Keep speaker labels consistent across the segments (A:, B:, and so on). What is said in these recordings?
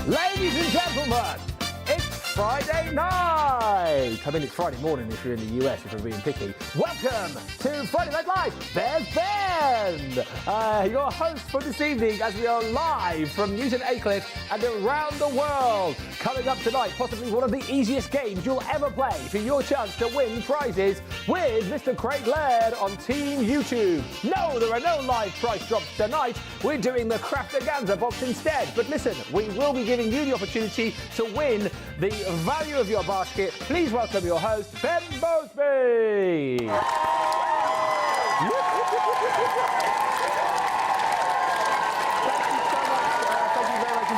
A: Ladies and gentlemen, it's Friday night. I mean, it's Friday morning if you're in the US, if we're being picky. Welcome to Friday Night Live. There's Ben, your host for this evening, as we are live from Newton Aycliffe and around the world. Coming up tonight, possibly one of the easiest games you'll ever play for your chance to win prizes with Mr. Craig Laird on Team YouTube. No, there are no live price drops tonight. We're doing the Craftaganza box instead. But listen, we will be giving you the opportunity to win the value of your basket. Please welcome your host, Ben Moseby.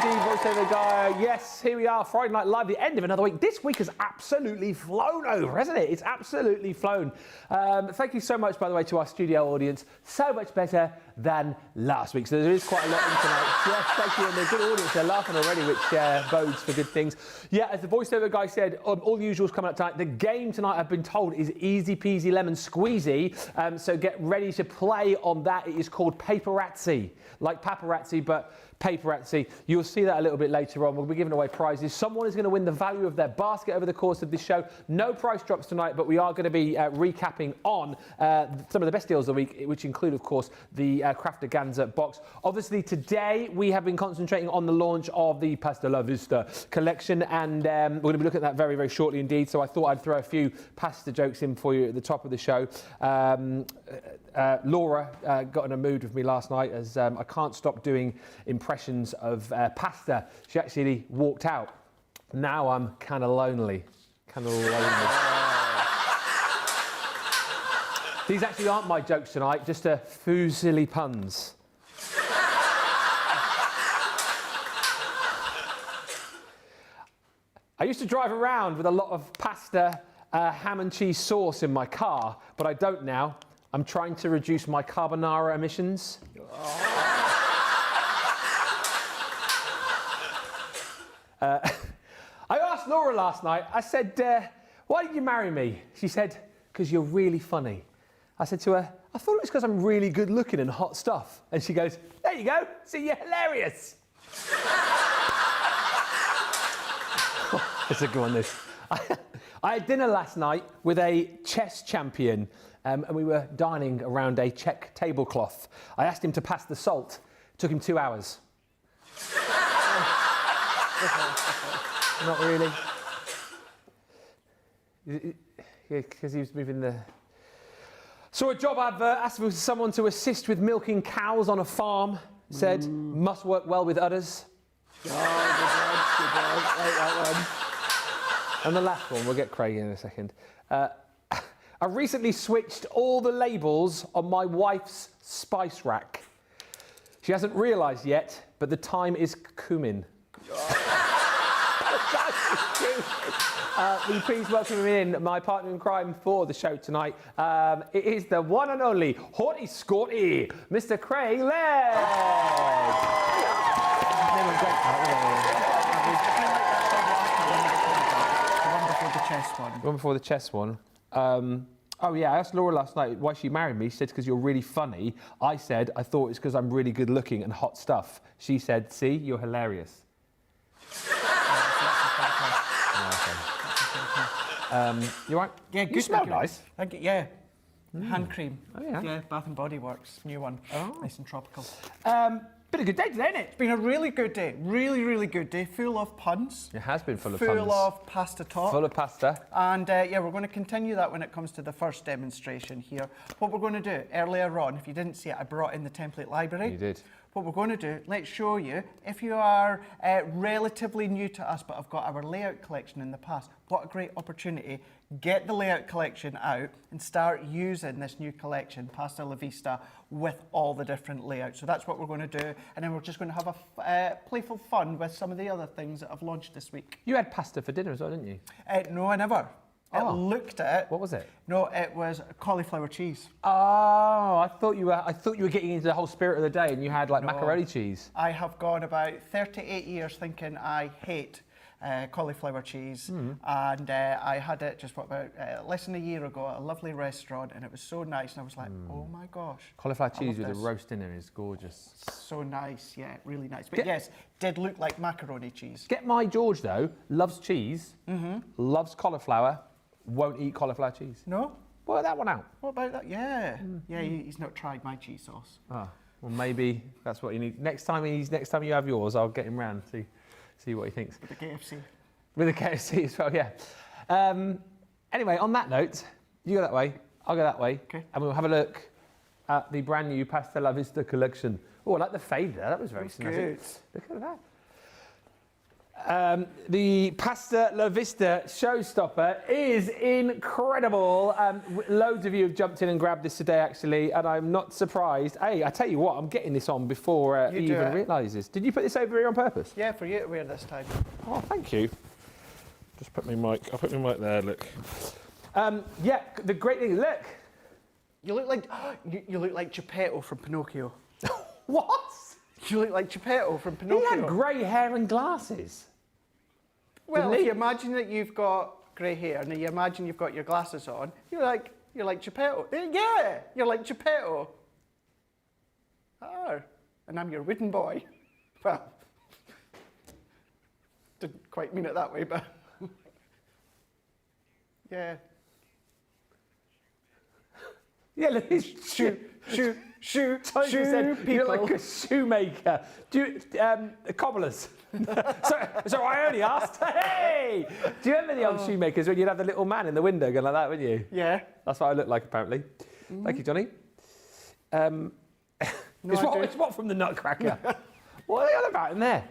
A: Voiceover guy. Yes, here we are, Friday Night Live, the end of another week. This week has absolutely flown over, hasn't it? It's absolutely flown. Thank you so much, by the way, to our studio audience. So much better than last week. So there is quite a lot in tonight. Yes, thank you. And a good audience. They're laughing already, which bodes for good things. Yeah, as the voiceover guy said, all the usuals coming up tonight. The game tonight, I've been told, is easy peasy lemon squeezy. So get ready to play on that. It is called Paparazzi. Like paparazzi, but Paparazzi. You'll see that a little bit later on. We'll be giving away prizes. Someone is going to win the value of their basket over the course of this show. No price drops tonight, but we are going to be recapping on some of the best deals of the week, which include, of course, the Craftaganza box. Obviously, today we have been concentrating on the launch of the Pasta La Vista collection, and we're going to be looking at that very, very shortly indeed. So I thought I'd throw a few pasta jokes in for you at the top of the show. Laura got in a mood with me last night as I can't stop doing impressions of pasta. She actually walked out. Now I'm kind of lonely. These actually aren't my jokes tonight, just a few silly puns. I used to drive around with a lot of pasta, ham and cheese sauce in my car, but I don't now. I'm trying to reduce my carbonara emissions. I asked Laura last night, I said, why did you marry me? She said, because you're really funny. I said to her, I thought it was because I'm really good looking and hot stuff. And she goes, there you go, see, you're hilarious. It's a good one, this. I had dinner last night with a chess champion, and we were dining around a Czech tablecloth. I asked him to pass the salt. It took him 2 hours. Not really. Yeah, because he was moving the... Saw a job advert, asked for someone to assist with milking cows on a farm. Said, must work well with udders. Oh, good one. Like that one. And the last one, we'll get Craig in a second. I recently switched all the labels on my wife's spice rack. She hasn't realised yet, but the time is cumin. Will you please welcome in my partner in crime for the show tonight. It is the one and only Haughty Scotty, Mr. Craig Laird. The one before the chess one. Oh yeah, I asked Laura last night why she married me. She said, because you're really funny. I said, I thought it's because I'm really good looking and hot stuff. She said, see, you're hilarious. You all right?
B: Yeah, good.
A: You smell nice.
B: Yeah. Hand cream.
A: Oh, yeah.
B: Yeah, Bath and Body Works, new one. Oh. Nice and tropical.
A: Been a good day today, isn't it?
B: It's been a really good day. Really, really good day. Full of puns.
A: It has been full of puns.
B: Full of pasta talk.
A: Full of pasta.
B: And yeah, we're going to continue that when it comes to the first demonstration here. What we're going to do, earlier on, if you didn't see it, I brought in the template library.
A: You did.
B: What we're going to do, let's show you, if you are relatively new to us but have got our layout collection in the past, what a great opportunity. Get the layout collection out and start using this new collection, Pasta La Vista, with all the different layouts. So that's what we're going to do. And then we're just going to have a playful fun with some of the other things that I've launched this week.
A: You had pasta for dinner as well, didn't you?
B: No, I never.
A: Oh.
B: It looked at.
A: What was it?
B: No, it was cauliflower cheese.
A: Oh, I thought you were getting into the whole spirit of the day and you had like macaroni cheese.
B: I have gone about 38 years thinking I hate cauliflower cheese, and I had it just about less than a year ago at a lovely restaurant, and it was so nice, and I was like, oh my gosh.
A: Cauliflower cheese with
B: this.
A: a roast in it is gorgeous.
B: So nice, yeah, really nice. But yes, did look like macaroni cheese.
A: Get my George though, loves cheese, loves cauliflower, won't eat cauliflower cheese.
B: No?
A: Work that one out.
B: What about that? Yeah. Yeah, he's not tried my cheese sauce.
A: Ah, well maybe that's what you need. Next time you have yours, I'll get him round, see what he thinks.
B: With the KFC.
A: With the KFC as well, yeah. Anyway, on that note, you go that way, I'll go that way, and we'll have a look at the brand new Pasta La Vista collection. Oh, I like the fade there, that was very snazzy. Look at that. The Pasta La Vista showstopper is incredible. Loads of you have jumped in and grabbed this today, actually, and I'm not surprised. Hey, I tell you what, I'm getting this on before he even realises. Did you put this over here on purpose?
B: Yeah, for you to wear this time.
A: Oh, thank you. Just put my mic. I'll put my mic there. Look. Yeah, the great thing. Look.
B: You look like Geppetto from Pinocchio.
A: What?
B: You look like Geppetto from Pinocchio.
A: He had grey hair and glasses.
B: Well, if you imagine that you've got grey hair and you imagine you've got your glasses on, you're like Geppetto. Yeah, you're like Geppetto. Oh, and I'm your wooden boy. Well, didn't quite mean it that way, but yeah.
A: Yeah, look, he's
B: shoe people.
A: You're like a shoemaker. Cobblers. so I only asked. Hey! Do you remember the old shoemakers when you'd have the little man in the window going like that, wouldn't you?
B: Yeah.
A: That's what I look like, apparently. Thank you, Johnny. It's what from the Nutcracker? What are they on about in there?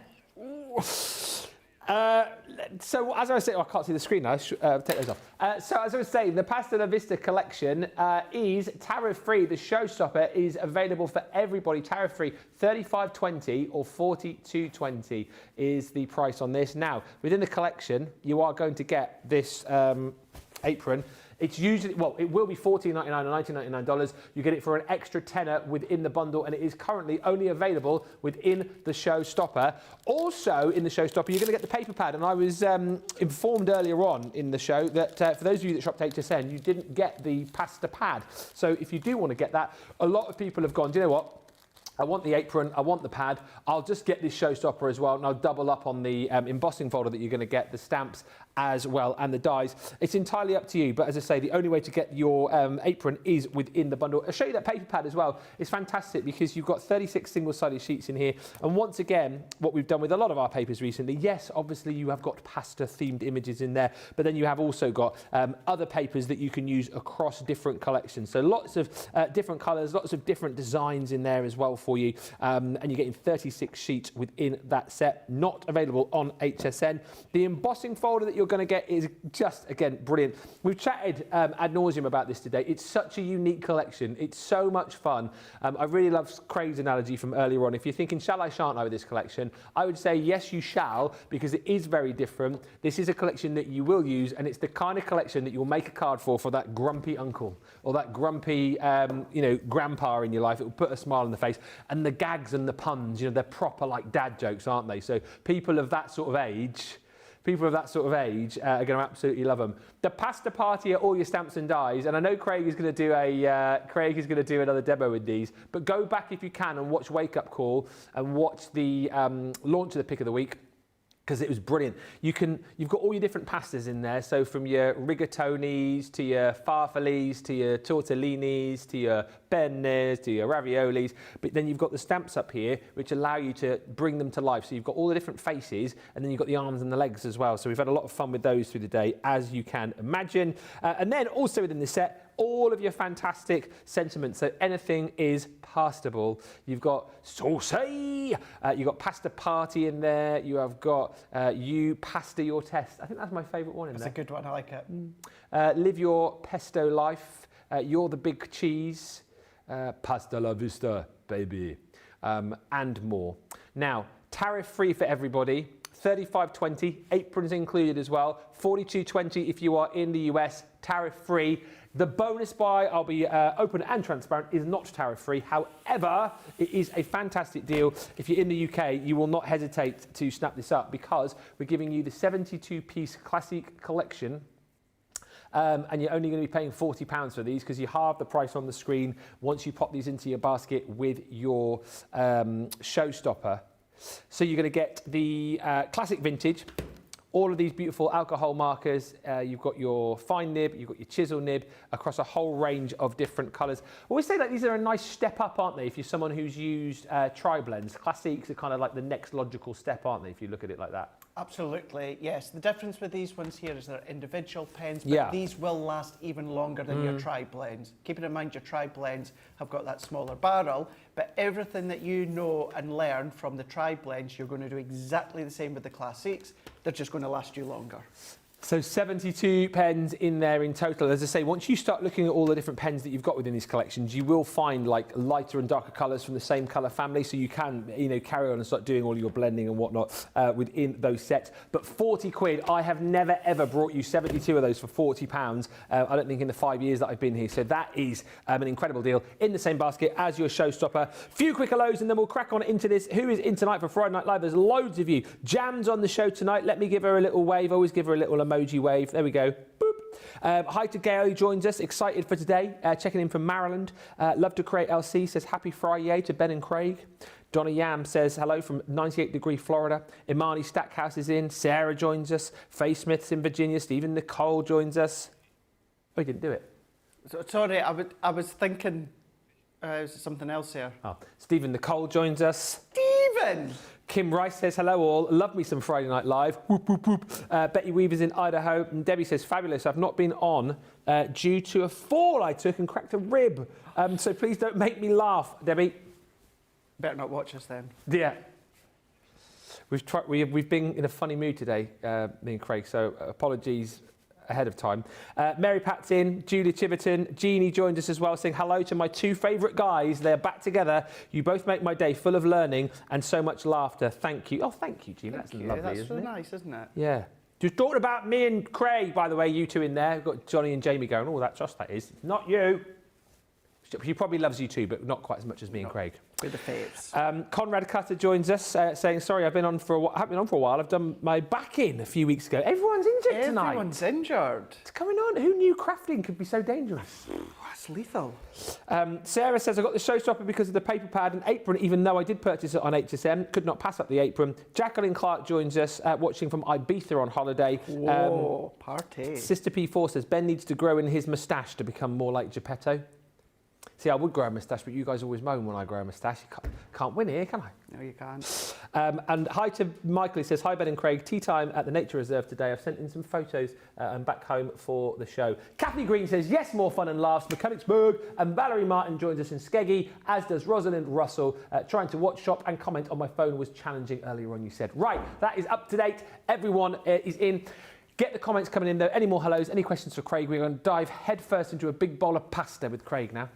A: So as I was saying, I can't see the screen now. Take those off. So as I was saying, the Pasta La Vista collection is tariff-free. The showstopper is available for everybody, tariff-free. $35.20 or $42.20 is the price on this. Now, within the collection, you are going to get this apron. It's usually, well, it will be $14.99 or $19.99. You get it for an extra tenner within the bundle, and it is currently only available within the showstopper. Also in the showstopper, you're going to get the paper pad, and I was informed earlier on in the show that for those of you that shopped HSN, you didn't get the pasta pad. So if you do want to get that, a lot of people have gone, do you know what? I want the apron, I want the pad, I'll just get this showstopper as well, and I'll double up on the embossing folder that you're going to get, the stamps as well, and the dies. It's entirely up to you, but as I say, the only way to get your apron is within the bundle. I'll show you that paper pad as well. It's fantastic because you've got 36 single-sided sheets in here, and once again, what we've done with a lot of our papers recently, yes, obviously you have got pasta-themed images in there, but then you have also got other papers that you can use across different collections. So lots of different colours, lots of different designs in there as well for you, and you're getting 36 sheets within that set, not available on HSN. The embossing folder that you're going to get is just, again, brilliant. We've chatted ad nauseum about this today. It's such a unique collection. It's so much fun. I really love Craig's analogy from earlier on. If you're thinking, shall I, shan't I with this collection? I would say, yes, you shall, because it is very different. This is a collection that you will use, and it's the kind of collection that you'll make a card for that grumpy uncle or that grumpy, grandpa in your life. It will put a smile on the face. And the gags and the puns, they're proper like dad jokes, aren't they? So people of that sort of age are going to absolutely love them. The pasta party are all your stamps and dies, and I know Craig is going to do another demo with these. But go back if you can and watch Wake Up Call and watch the launch of the pick of the week, because it was brilliant. You've got all your different pastas in there, so from your rigatonis to your farfallis to your tortellinis to your pennes to your raviolis, but then you've got the stamps up here which allow you to bring them to life. So you've got all the different faces, and then you've got the arms and the legs as well. So we've had a lot of fun with those through the day, as you can imagine. And then also within the set, all of your fantastic sentiments. So anything is pastable. You've got saucy, you've got pasta party in there. You have got you pasta your test. I think that's my favourite one in there.
B: That's a good one. I like it.
A: Live your pesto life. You're the big cheese. Pasta la vista, baby, and more. Now, tariff-free for everybody. $35.20, aprons included as well, $42.20 if you are in the US, tariff-free. The bonus buy, I'll be open and transparent, is not tariff-free. However, it is a fantastic deal. If you're in the UK, you will not hesitate to snap this up because we're giving you the 72-piece classic collection. And you're only going to be paying £40 for these because you halve the price on the screen once you pop these into your basket with your showstopper. So you're going to get the classic vintage, all of these beautiful alcohol markers. You've got your fine nib, you've got your chisel nib across a whole range of different colours. I always say that these are a nice step up, aren't they? If you're someone who's used tri-blends, classics are kind of like the next logical step, aren't they? If you look at it like that.
B: Absolutely, yes. The difference with these ones here is they're individual pens, but these will last even longer than your tri-blends. Keeping in mind your tri-blends have got that smaller barrel, but everything that you know and learn from the tri-blends, you're going to do exactly the same with the classics. They're just going to last you longer.
A: So 72 pens in there in total. As I say, once you start looking at all the different pens that you've got within these collections, you will find like lighter and darker colours from the same colour family. So you can, carry on and start doing all your blending and whatnot within those sets. But 40 quid, I have never ever brought you 72 of those for £40. I don't think in the 5 years that I've been here. So that is an incredible deal in the same basket as your showstopper. Few quick hellos and then we'll crack on into this. Who is in tonight for Friday Night Live? There's loads of you. Jam's on the show tonight. Let me give her a little wave. Always give her a little emoji wave. There we go. Boop. Hi to Gail who joins us. Excited for today. Checking in from Maryland. Love to Create LC says happy Friday to Ben and Craig. Donna Yam says hello from 98-degree Florida. Imani Stackhouse is in. Sarah joins us. Faye Smith's in Virginia. Stephen Nicole joins us. Oh, he didn't do it.
B: Sorry, I was thinking something else here.
A: Oh, Stephen Nicole joins us.
B: Stephen!
A: Kim Rice says, hello all, love me some Friday Night Live. Whoop, whoop, whoop. Betty Weaver's in Idaho. And Debbie says, fabulous, I've not been on due to a fall I took and cracked a rib. So please don't make me laugh, Debbie.
B: Better not watch us then.
A: Yeah. We've been in a funny mood today, me and Craig, so apologies ahead of time. Mary Pat's in, Julie Chiverton, Jeannie joined us as well, saying hello to my two favourite guys. They're back together. You both make my day full of learning and so much laughter. Thank you. Oh, thank you, Jeannie. That's lovely,
B: That's
A: isn't
B: so
A: it?
B: nice, isn't it?
A: Yeah. Just talking about me and Craig, by the way, you two in there. We've got Johnny and Jamie going, oh, that's us, that is. Not you. She probably loves you too, but not quite as much as me and Craig.
B: With the faves.
A: Conrad Cutter joins us, saying, sorry, I've been on for a while. I've done my back in a few weeks ago. Everyone's injured tonight.
B: Everyone's injured.
A: What's going on? Who knew crafting could be so dangerous?
B: That's lethal.
A: Sarah says, I got the showstopper because of the paper pad and apron, even though I did purchase it on HSM. Could not pass up the apron. Jacqueline Clark joins us, watching from Ibiza on holiday.
B: Whoa, party.
A: Sister P4 says, Ben needs to grow in his moustache to become more like Geppetto. See, I would grow a moustache, but you guys always moan when I grow a moustache. You can't win here, can I?
B: No, you can't.
A: And hi to Michael, he says, hi Ben and Craig, tea time at the Nature Reserve today. I've sent in some photos and back home for the show. Kathy Green says, yes, more fun and laughs, Mechanicsburg. And Valerie Martin joins us in Skeggy, as does Rosalind Russell. Trying to watch, shop and comment on my phone was challenging earlier on, you said. Right, that is up to date. Everyone is in. Get the comments coming in though. Any more hellos, any questions for Craig? We're going to dive headfirst into a big bowl of pasta with Craig now.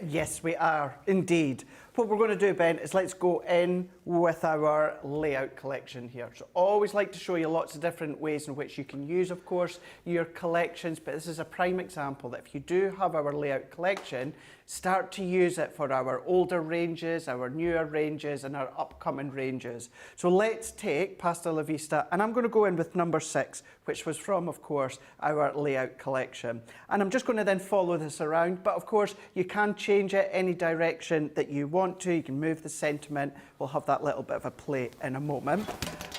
B: Yes, we are, indeed. What we're going to do, Ben, is let's go in with our layout collection here. So always like to show you lots of different ways in which you can use, of course, your collections, but this is a prime example that if you do have our layout collection, start to use it for our older ranges, our newer ranges, and our upcoming ranges. So let's take Pasta La Vista, and I'm going to go in with number 6, which was from, of course, our layout collection. And I'm just going to then follow this around, but of course, you can change it any direction that you want to. You can move the sentiment. We'll have that little bit of a play in a moment.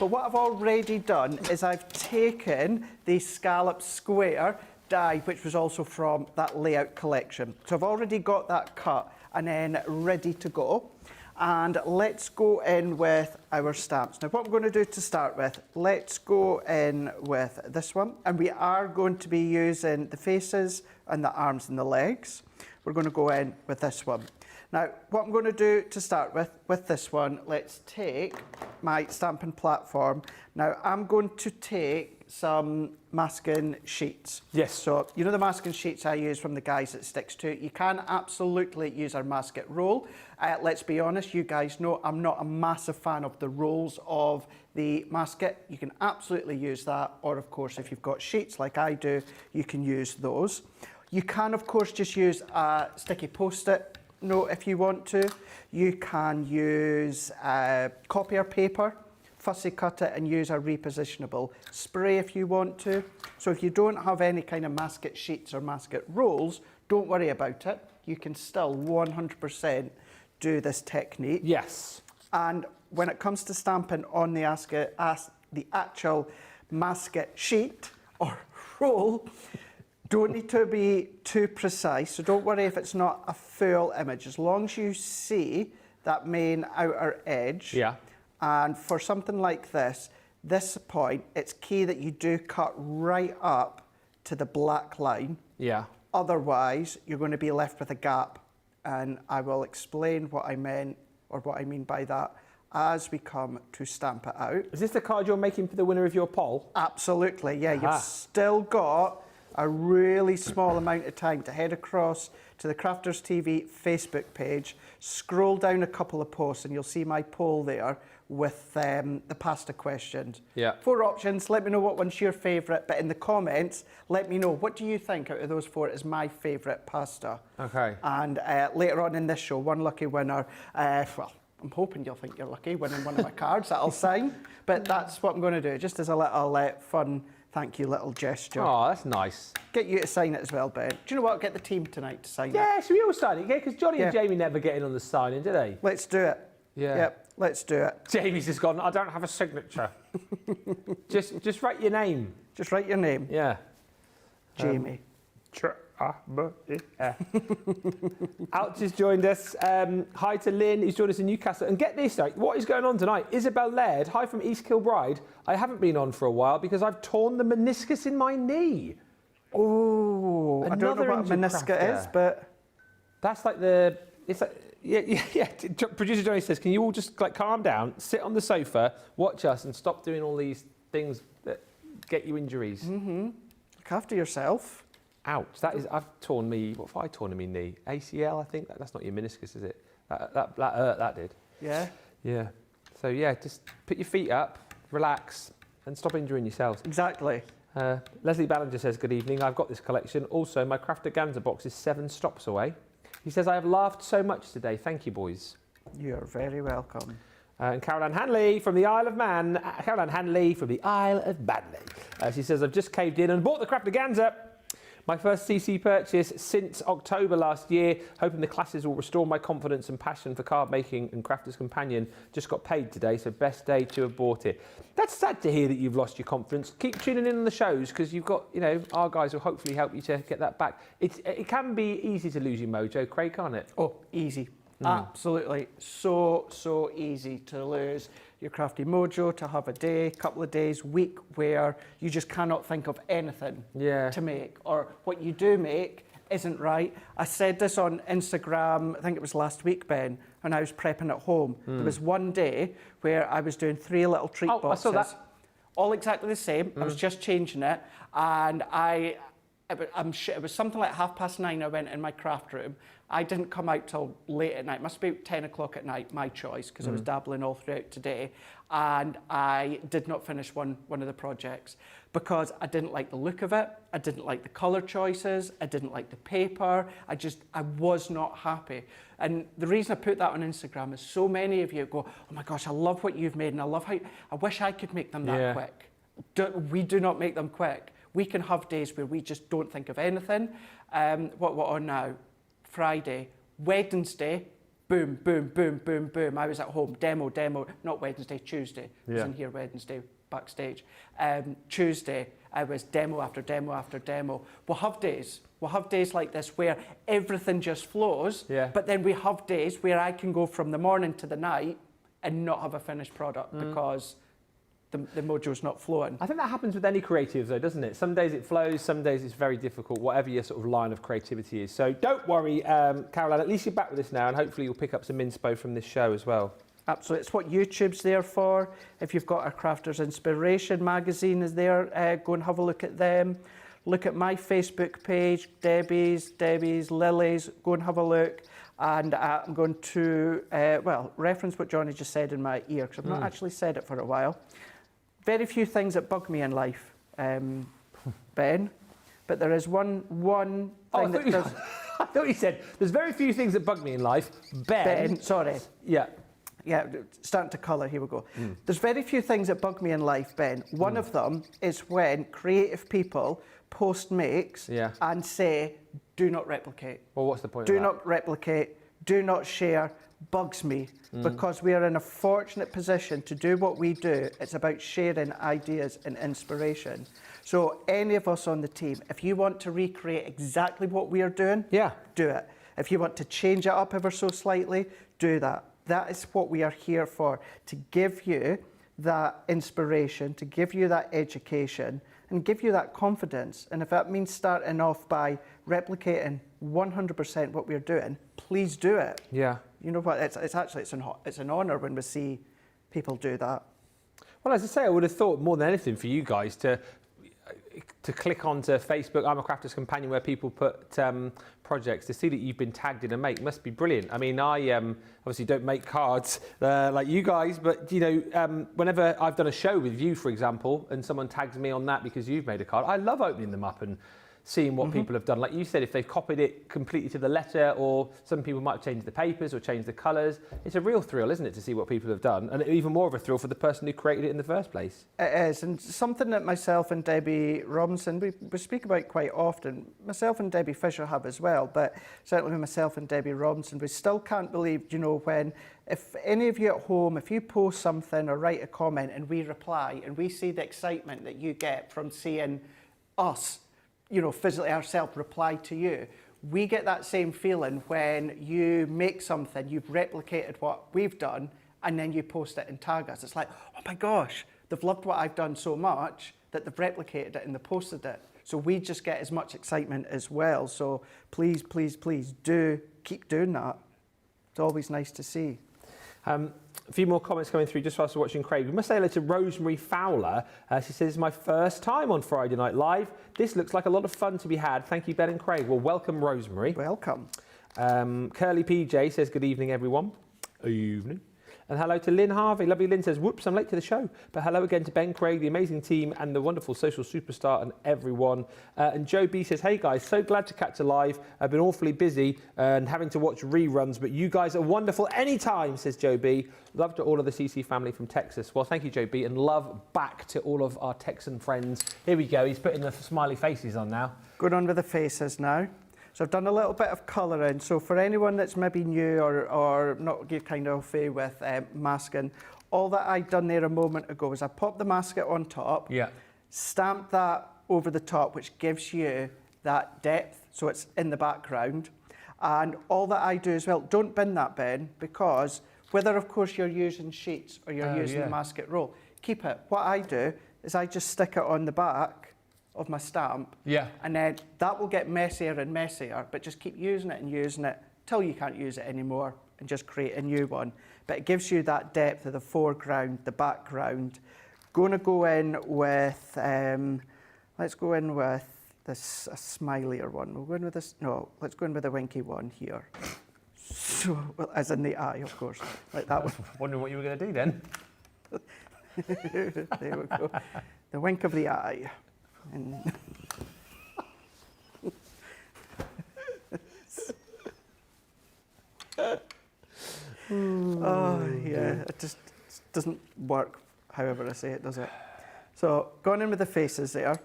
B: But what I've already done is I've taken the scallop square die, which was also from that layout collection. So I've already got that cut and then ready to go. And let's go in with our stamps. Now what we're going to do to start with, let's go in with this one. And we are going to be using the faces and the arms and the legs. We're going to go in with this one. Now, what I'm going to do to start with this one, let's take my stamping platform. Now, I'm going to take some masking sheets.
A: Yes.
B: So, you know the masking sheets I use from the guys that Sticks to? You can absolutely use our masket roll. Let's be honest, you guys know I'm not a massive fan of the rolls of the masket. You can absolutely use that, or of course, if you've got sheets like I do, you can use those. You can, of course, just use a sticky post-it note if you want to. You can use copier paper, fussy cut it and use a repositionable spray if you want to. So if you don't have any kind of masket sheets or masket rolls, don't worry about it. You can still 100% do this technique.
A: Yes.
B: And when it comes to stamping on the actual masket sheet or roll, don't need to be too precise, so don't worry if it's not a full image. As long as you see that main outer edge,
A: Yeah.
B: and for something like this point, it's key that you do cut right up to the black line.
A: Yeah.
B: Otherwise, you're going to be left with a gap, and I will explain what I meant, or what I mean by that, as we come to stamp it out.
A: Is this the card you're making for the winner of your poll?
B: Absolutely, yeah.
A: Aha.
B: You've still got a really small amount of time to head across to the Crafters TV Facebook page, scroll down a couple of posts, and you'll see my poll there with the pasta questions.
A: Yeah.
B: 4 options. Let me know what one's your favourite, but in the comments, let me know what do you think out of those 4 is my favourite pasta.
A: Okay.
B: And later on in this show, one lucky winner. Well, I'm hoping you'll think you're lucky winning one of my cards that I'll sign, but that's what I'm going to do, just as a little fun. Thank you, little gesture.
A: Oh, that's nice.
B: Get you to sign it as well, Ben. Do you know what? Get the team tonight to sign it.
A: Yeah, should we all sign it? Yeah, because Johnny and
B: Yeah.
A: Jamie never get in on the signing, do they?
B: Let's do it.
A: Yeah.
B: Yep, let's do it.
A: Jamie's just gone, I don't have a signature. just write your name.
B: Just write your name,
A: Yeah.
B: Jamie.
A: Ouch has joined us. Hi to Lynn, who's joined us in Newcastle. And get this, right, what is going on tonight? Isabel Laird, hi from East Kilbride. I haven't been on for a while because I've torn the meniscus in my knee.
B: Oh, I don't know
A: Another
B: what a
A: injured
B: meniscus
A: crafter.
B: is, but
A: That's like it's like, yeah. Producer Johnny says, can you all just like calm down, sit on the sofa, watch us and stop doing all these things that get you injuries?
B: look after yourself.
A: Ouch, I've torn me, what have I torn in my knee? ACL, I think, that's not your meniscus, is it? That hurt, that did.
B: Yeah,
A: Yeah. So yeah, just put your feet up, relax, and stop injuring yourselves.
B: exactly.
A: Leslie Ballinger says, good evening, I've got this collection. Also, my Craftaganza box is 7 stops away. He says, I have laughed so much today. Thank you, boys.
B: You're very welcome.
A: And Caroline Hanley from the Isle of Man. Caroline Hanley from the Isle of Manly. She says, I've just caved in and bought the Craftaganza. My first CC purchase since October last year, hoping the classes will restore my confidence and passion for card making and Crafter's Companion. Just got paid today, so best day to have bought it. That's sad to hear that you've lost your confidence. Keep tuning in on the shows because you've got, our guys will hopefully help you to get that back. It can be easy to lose your mojo, Craig, can't it?
B: Oh, easy. Absolutely. So easy to lose your crafty mojo, to have a day, couple of days, week where you just cannot think of anything to make, or what you do make isn't right. I said this on Instagram, I think it was last week, Ben, when I was prepping at home. There was one day where I was doing 3 little treat boxes.
A: I saw that.
B: All exactly the same. I was just changing it, and I'm sure it was something like 9:30. I went in my craft room. I didn't come out till late at night. Must be 10 o'clock at night, my choice, because I was dabbling all throughout today. And I did not finish one of the projects because I didn't like the look of it. I didn't like the colour choices. I didn't like the paper. I was not happy. And the reason I put that on Instagram is so many of you go, oh my gosh, I love what you've made, and I wish I could make them that quick. We do not make them quick. We can have days where we just don't think of anything. What we're on now? Friday, Wednesday, boom, boom, boom, boom, boom. I was at home, demo, not Wednesday, Tuesday. I was in here Wednesday, backstage. Tuesday, I was demo after demo after demo. We'll have days like this where everything just flows, but then we have days where I can go from the morning to the night and not have a finished product because the mojo's not flowing.
A: I think that happens with any creative though, doesn't it? Some days it flows, some days it's very difficult, whatever your sort of line of creativity is. So don't worry, Caroline, at least you're back with us now, and hopefully you'll pick up some inspo from this show as well.
B: Absolutely, it's what YouTube's there for. If you've got our Crafters Inspiration magazine is there, go and have a look at them. Look at my Facebook page, Debbie's, Lily's, go and have a look. And I'm going to, reference what Johnny just said in my ear, because I've not actually said it for a while. Very few things that bug me in life, Ben, but there is one thing that does...
A: I thought you said, there's very few things that bug me in life. Ben,
B: sorry.
A: Yeah.
B: Yeah, starting to colour, here we go. There's very few things that bug me in life, Ben. One of them is when creative people post makes and say, do not replicate.
A: Well, what's the point
B: do
A: of that?
B: not replicate, do not share, bugs me, because we are in a fortunate position to do what we do. It's about sharing ideas and inspiration. So any of us on the team, if you want to recreate exactly what we are doing, do it. If you want to change it up ever so slightly, do that. That is what we are here for, to give you that inspiration, to give you that education, and give you that confidence. And if that means starting off by replicating 100% what we're doing, please do it.
A: Yeah.
B: You know what? It's an honour when we see people do that.
A: Well, as I say, I would have thought more than anything for you guys to click onto Facebook, I'm a Crafter's Companion, where people put projects, to see that you've been tagged in a make must be brilliant. I mean, I obviously don't make cards like you guys, but you know, whenever I've done a show with you, for example, and someone tags me on that because you've made a card, I love opening them up and seeing what people have done. Like you said, if they've copied it completely to the letter, or some people might have changed the papers or changed the colours, it's a real thrill, isn't it, to see what people have done, and even more of a thrill for the person who created it in the first place.
B: It is, and something that myself and Debbie Robinson, we speak about quite often. Myself and Debbie Fisher have as well, but certainly with myself and Debbie Robinson, we still can't believe, you know, when, if any of you at home, if you post something or write a comment and we reply, and we see the excitement that you get from seeing us, you know, physically ourselves reply to you. We get that same feeling when you make something, you've replicated what we've done, and then you post it and tag us. It's like, oh my gosh, they've loved what I've done so much that they've replicated it and they posted it. So we just get as much excitement as well. So please, please, please do keep doing that. It's always nice to see.
A: A few more comments coming through just whilst we're watching Craig. We must say hello to Rosemary Fowler. She says, it's my first time on Friday Night Live. This looks like a lot of fun to be had. Thank you, Ben and Craig. Well, welcome, Rosemary.
B: Welcome.
A: Curly PJ says, good evening, everyone. Evening. And hello to Lynn Harvey. Lovely Lynn says, whoops, I'm late to the show. But hello again to Ben, Craig, the amazing team, and the wonderful social superstar and everyone. And Joe B says, hey guys, so glad to catch a live. I've been awfully busy and having to watch reruns, but you guys are wonderful anytime, says Joe B. Love to all of the CC family from Texas. Well, thank you, Joe B, and love back to all of our Texan friends. Here we go. He's putting the smiley faces on now.
B: Going on with the faces now. So I've done a little bit of colouring. So for anyone that's maybe new or not kind of au fait with masking, all that I'd done there a moment ago is I popped the masket on top, stamped that over the top, which gives you that depth, so it's in the background. And all that I do as well, don't bin that, Ben, because whether, of course, you're using sheets or you're using the masket roll, keep it. What I do is I just stick it on the back of my stamp, and then that will get messier and messier, but just keep using it till you can't use it anymore and just create a new one. But it gives you that depth of the foreground, the background. Going to go in with, let's go in with this a smilier one. We'll go in with this, no, let's go in with a winky one here. So, well, as in the eye, of course, like that one.
A: Wondering what you were going to do then.
B: There we go. The wink of the eye. And oh yeah, it just doesn't work however I say it, does it? So going in with the faces there.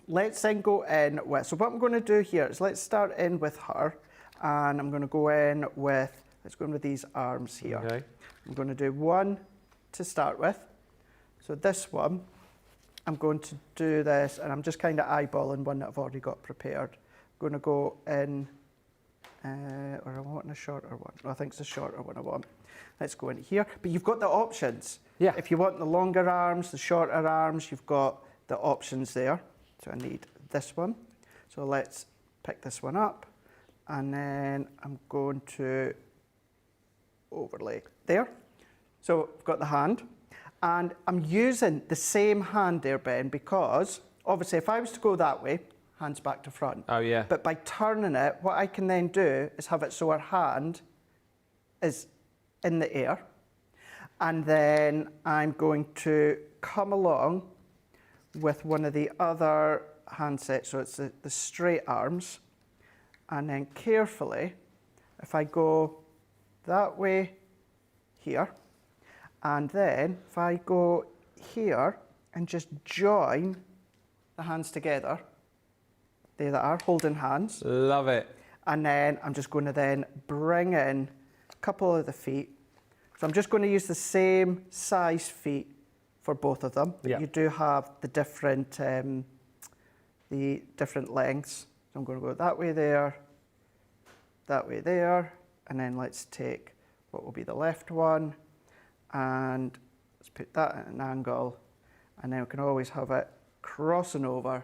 B: Let's then go in with, so what I'm going to do here is let's start in with her, and I'm going to go in with, let's go in with these arms here. Okay. I'm going to do one to start with. So this one, I'm going to do this, and I'm just kind of eyeballing one that I've already got prepared. I'm going to go in, or I want a shorter one. I think it's a shorter one I want. Let's go in here. But you've got the options.
A: Yeah.
B: If you want the longer arms, the shorter arms, you've got the options there. So I need this one. So let's pick this one up, and then I'm going to overlay there. So I've got the hand, and I'm using the same hand there, Ben, because obviously if I was to go that way, hands back to front.
A: Oh, yeah.
B: But by turning it, what I can then do is have it so our hand is in the air, and then I'm going to come along with one of the other handsets, so it's the straight arms, and then carefully, if I go that way here, and then if I go here and just join the hands together, there they are, holding hands.
A: Love it.
B: And then I'm just going to then bring in a couple of the feet. So I'm just going to use the same size feet for both of them, but
A: Yeah.
B: you do have the different lengths. So I'm going to go that way there, and then let's take what will be the left one, and let's put that at an angle, and then we can always have it crossing over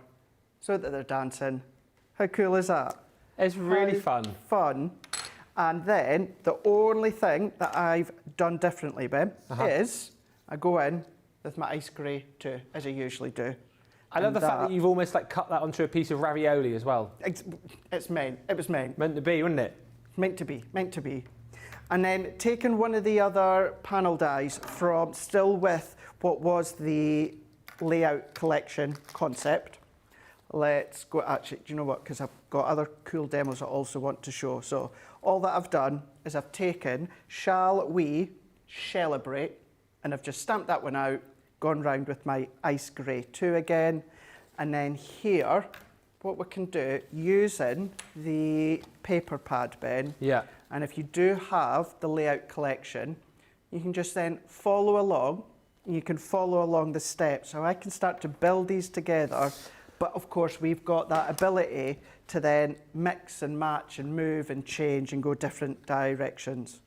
B: so that they're dancing. How cool is that?
A: It's really
B: How
A: fun.
B: Fun. And then the only thing that I've done differently, Ben, is I go in with my ice grey too, as I usually do.
A: I love
B: And
A: the fact that you've almost like cut that onto a piece of ravioli as well.
B: It's meant. It was meant.
A: Meant to be, wasn't it?
B: Meant to be. Meant to be. And then taking one of the other panel dies from still with what was the layout collection concept. Let's go, actually, do you know what? Because I've got other cool demos I also want to show. So all that I've done is I've taken Shall We Celebrate, and I've just stamped that one out, gone round with my ice grey 2 again. And then here, what we can do, using the paper pad, Ben,
A: Yeah.
B: and if you do have the layout collection, you can just then follow along. You can follow along the steps. So I can start to build these together. But of course, we've got that ability to then mix and match and move and change and go different directions.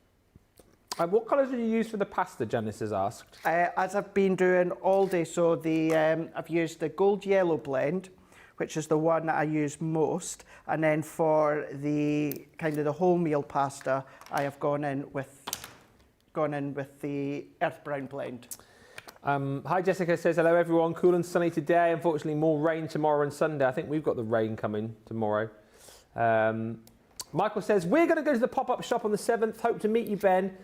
A: What colours did you use for the pasta, Janice has asked?
B: As I've been doing all day, so I've used the gold yellow blend, which is the one that I use most. And then for the kind of the wholemeal pasta, I have gone in with the earth brown blend.
A: Hi, Jessica says, hello everyone, cool and sunny today. Unfortunately, more rain tomorrow and Sunday. I think we've got the rain coming tomorrow. Michael says, we're going to go to the pop-up shop on the 7th. Hope to meet you, Ben.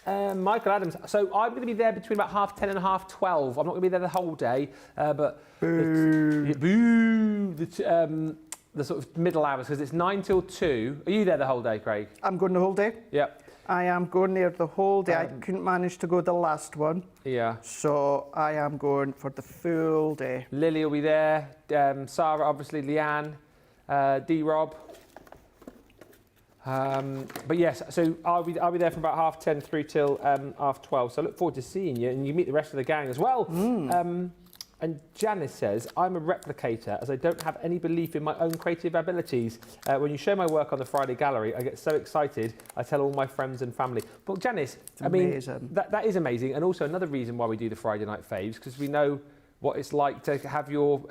A: Michael Adams. So I'm going to be there between about 10:30 and 12:30. I'm not going to be there the whole day, but
B: Boo.
A: The sort of middle hours, because it's 9 till 2. Are you there the whole day, Craig?
B: I'm going the whole day.
A: Yep.
B: I am going there the whole day. I couldn't manage to go the last one.
A: Yeah.
B: So I am going for the full day.
A: Lily will be there. Sarah, obviously, Leanne, D-Rob. But yes, so I'll be there from about 10:30 through till 12:30. So I look forward to seeing you, and you meet the rest of the gang as well. And Janice says, I'm a replicator as I don't have any belief in my own creative abilities. When you show my work on the Friday gallery, I get so excited. I tell all my friends and family. But Janice, I mean, that is amazing. And also another reason why we do the Friday Night Faves, because we know what it's like to have your,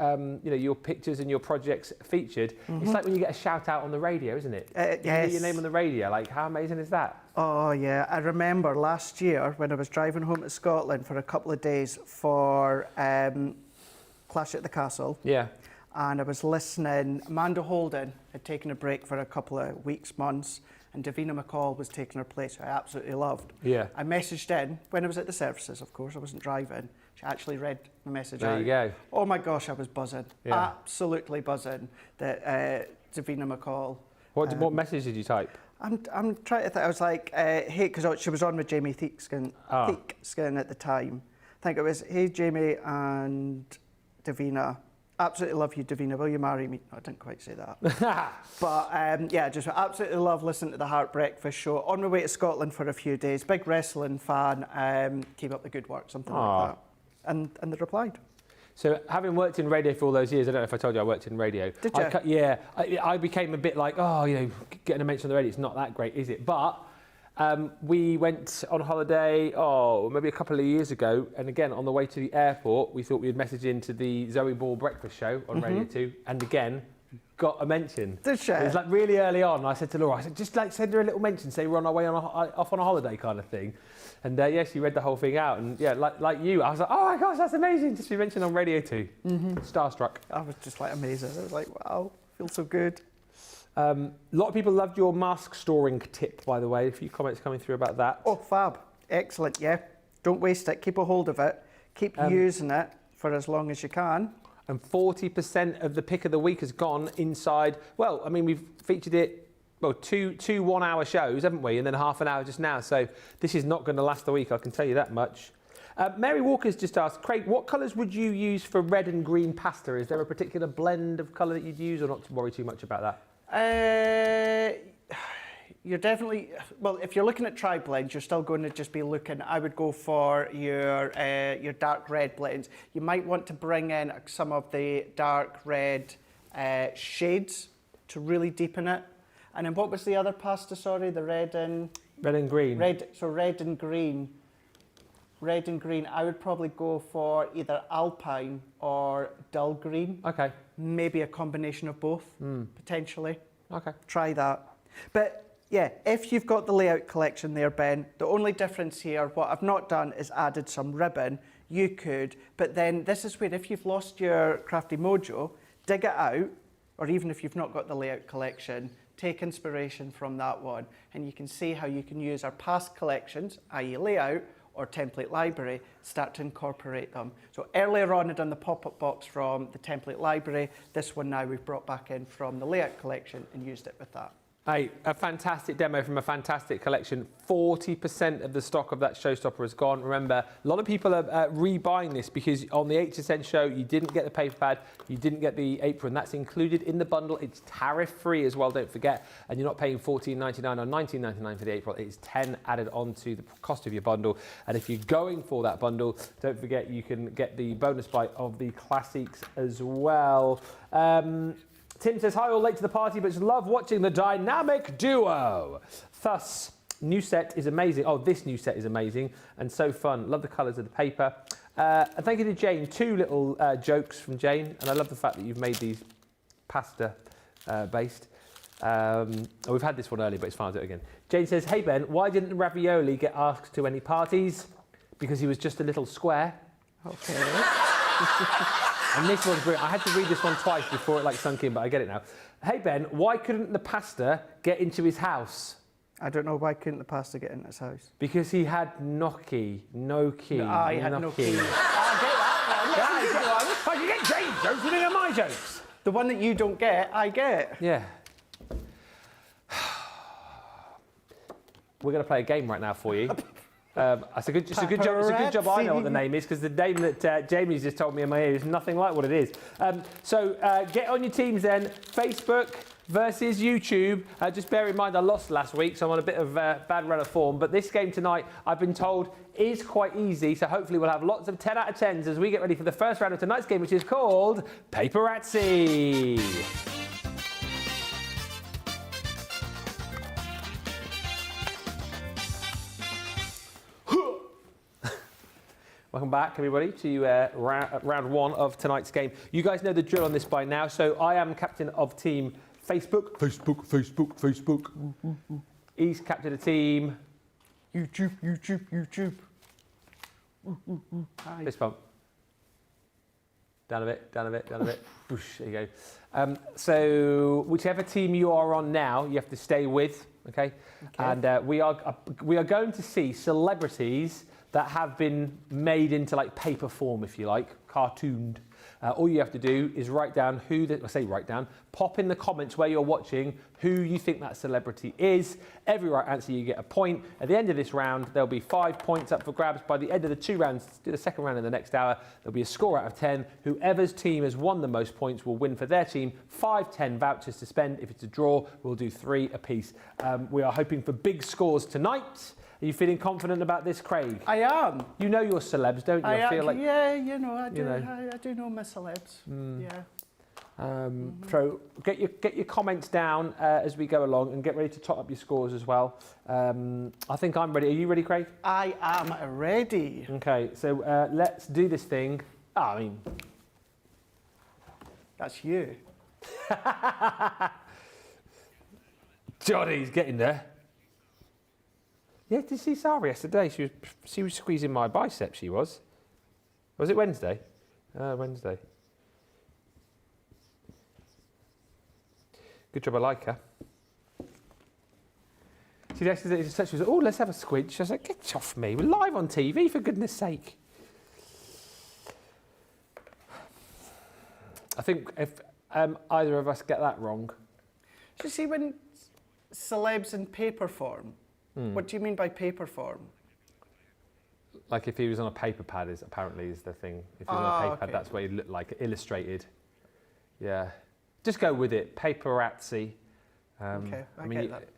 A: your pictures and your projects featured. It's like when you get a shout out on the radio, isn't it? You get your name on the radio. Like, how amazing is that?
B: Oh yeah, I remember last year when I was driving home to Scotland for a couple of days for Clash at the Castle.
A: Yeah.
B: And I was listening. Amanda Holden had taken a break for a couple of weeks, months, and Davina McCall was taking her place, who I absolutely loved.
A: Yeah.
B: I messaged in when I was at the services, of course, I wasn't driving. She actually read my message out.
A: There you go.
B: Oh my gosh, I was buzzing.
A: Yeah.
B: Absolutely buzzing that Davina McCall.
A: What message did you type?
B: I'm trying to think. I was like, hey, because she was on with Jamie Theakskin at the time. I think it was, hey, Jamie and Davina. Absolutely love you, Davina. Will you marry me? No, I didn't quite say that. But yeah, just absolutely love listening to the Heart Breakfast show. On my way to Scotland for a few days. Big wrestling fan. Keep up the good work, something like that. And they replied.
A: So having worked in radio for all those years, I don't know if I told you I worked in radio.
B: Did you?
A: I became a bit like, getting a mention on the radio, it's not that great, is it? But We went on holiday, maybe a couple of years ago, and again, on the way to the airport, we thought we'd message into the Zoe Ball breakfast show on Radio 2, and again, got a mention.
B: Did she?
A: It was like really early on. I said to Laura, just like send her a little mention, say we're on our way off on a holiday kind of thing. And yeah, she read the whole thing out. And yeah, like you, I was like, oh my gosh, that's amazing. Just to be mentioned on Radio 2. Starstruck.
B: I was just like amazing. I was like, wow, feels so good.
A: A lot of people loved your mask storing tip, by the way. A few comments coming through about that.
B: Oh, fab. Excellent, yeah. Don't waste it. Keep a hold of it. Keep using it for as long as you can.
A: And 40% of the pick of the week has gone inside. Well, I mean, we've featured it, well, two 1-hour shows, haven't we? And then half an hour just now. So this is not going to last the week, I can tell you that much. Mary Walker's just asked, Craig, what colours would you use for red and green pasta? Is there a particular blend of colour that you'd use, or not to worry too much about that?
B: You're definitely, well, if you're looking at tri-blends, you're still going to just be looking, I would go for your dark red blends. You might want to bring in some of the dark red shades to really deepen it. And then what was the other pasta, sorry, the red and...
A: Red and green.
B: Red and green. Red and green, I would probably go for either alpine or dull green.
A: Okay.
B: Maybe a combination of both, potentially.
A: Okay.
B: Try that. But yeah, if you've got the layout collection there, Ben, the only difference here, what I've not done is added some ribbon. You could, but then this is where if you've lost your crafty mojo, dig it out, or even if you've not got the layout collection, take inspiration from that one, and you can see how you can use our past collections, i.e. layout, or template library, start to incorporate them. So earlier on I'd done the pop-up box from the template library. This one now we've brought back in from the layout collection and used it with that.
A: Hey, a fantastic demo from a fantastic collection. 40% of the stock of that showstopper has gone. Remember, a lot of people are rebuying this because on the HSN show, you didn't get the paper pad, you didn't get the apron. That's included in the bundle. It's tariff-free as well, don't forget. And you're not paying $14.99 or $19.99 for the apron. It's $10 added onto the cost of your bundle. And if you're going for that bundle, don't forget you can get the bonus bite of the classics as well. Tim says, hi, all late to the party, but just love watching the dynamic duo. Thus, new set is amazing. Oh, this new set is amazing and so fun. Love the colours of the paper. And thank you to Jane. 2 little jokes from Jane. And I love the fact that you've made these pasta based. We've had this one earlier, but it's fine, I'll do it again. Jane says, hey, Ben, why didn't Ravioli get asked to any parties? Because he was just a little square.
B: Okay.
A: And this one's brilliant. I had to read this one twice before it sunk in, but I get it now. Hey Ben, why couldn't the pasta get into his house?
B: I don't know, why couldn't the pasta get in his house?
A: Because he had no key.
B: He had no key.
A: I get that one. Oh, you get Jane's jokes, you don't get my jokes.
B: The one that you don't get, I get.
A: Yeah. We're going to play a game right now for you. It's a good job I know what the name is, because the name that Jamie's just told me in my ear is nothing like what it is. So get on your teams then. Facebook versus YouTube. Just bear in mind I lost last week, so I'm on a bit of bad run of form. But this game tonight, I've been told, is quite easy. So hopefully we'll have lots of 10 out of 10s as we get ready for the first round of tonight's game, which is called Paparazzi. Welcome back, everybody, to round 1 of tonight's game. You guys know the drill on this by now. So I am captain of team Facebook. Facebook. He's captain of team
B: YouTube.
A: Fist bump. Down a bit. Boosh, there you go. So whichever team you are on now, you have to stay with, okay? And we are going to see celebrities that have been made into paper form, if you like, cartooned. All you have to do is write down pop in the comments where you're watching who you think that celebrity is. Every right answer, you get a point. At the end of this round, there'll be 5 points up for grabs. By the end of the 2 rounds, do the second round in the next hour, there'll be a score out of 10. Whoever's team has won the most points will win for their team 5 10 vouchers to spend. If it's a draw, we'll do 3 apiece. We are hoping for big scores tonight. Are you feeling confident about this, Craig?
B: I am.
A: You know your celebs, don't you?
B: I do know my celebs. Yeah.
A: So get your comments down as we go along, and get ready to top up your scores as well. I think I'm ready. Are you ready, Craig?
B: I am ready.
A: Okay, so let's do this thing. Oh, I mean,
B: That's you.
A: Johnny's getting there. Yeah, did you see Sarah yesterday? She was squeezing my bicep. She was. Was it Wednesday? Wednesday. Good job, I like her. She actually was like, oh, let's have a squinch. I was like, get off me. We're live on TV, for goodness sake. I think if either of us get that wrong.
B: So you see, when celebs in paper form, what do you mean by paper form?
A: Like if he was on a paper pad, apparently is the thing. If he was on a paper pad, that's what he looked like, illustrated. Yeah. Just go with it. Paparazzi.
B: Okay, I get that.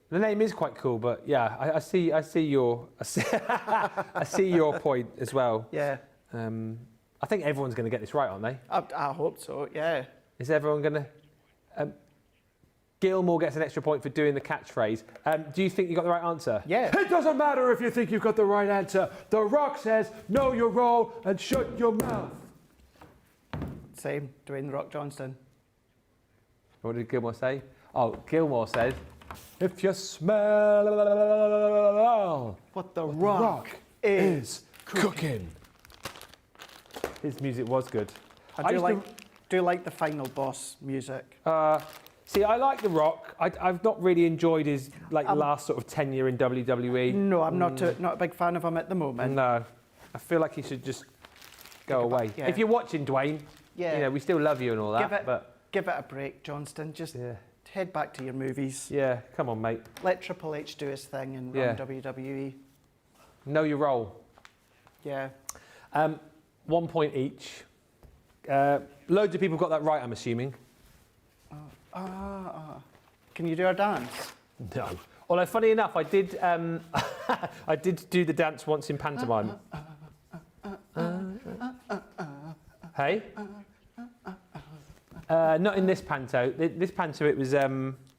A: The name is quite cool, but yeah, I see your I see your point as well.
B: Yeah.
A: I think everyone's going to get this right, aren't they?
B: I hope so, yeah.
A: Is everyone going to? Gilmore gets an extra point for doing the catchphrase. Do you think you got the right answer?
B: Yeah.
A: It doesn't matter if you think you've got the right answer. The Rock says, know your role and shut your mouth.
B: Same, Dwayne "The Rock" Johnson.
A: What did Gilmore say? Oh, Gilmore said, if you smell
B: What the Rock is
A: cooking. His music was good.
B: I do like the Final Boss music.
A: See, I like The Rock. I've not really enjoyed his last sort of tenure in WWE.
B: No, I'm not a big fan of him at the moment.
A: No, I feel like he should just go away.
B: Yeah.
A: If you're watching, Dwayne, we still love you and all that.
B: Give it a break, Johnston. Just head back to your movies.
A: Yeah, come on, mate.
B: Let Triple H do his thing and run WWE.
A: Know your role.
B: Yeah.
A: 1 point each. Loads of people got that right, I'm assuming.
B: Can you do a dance?
A: No. Although, funny enough, I did. I did do the dance once in pantomime. Hey. Not in this panto. This panto, it was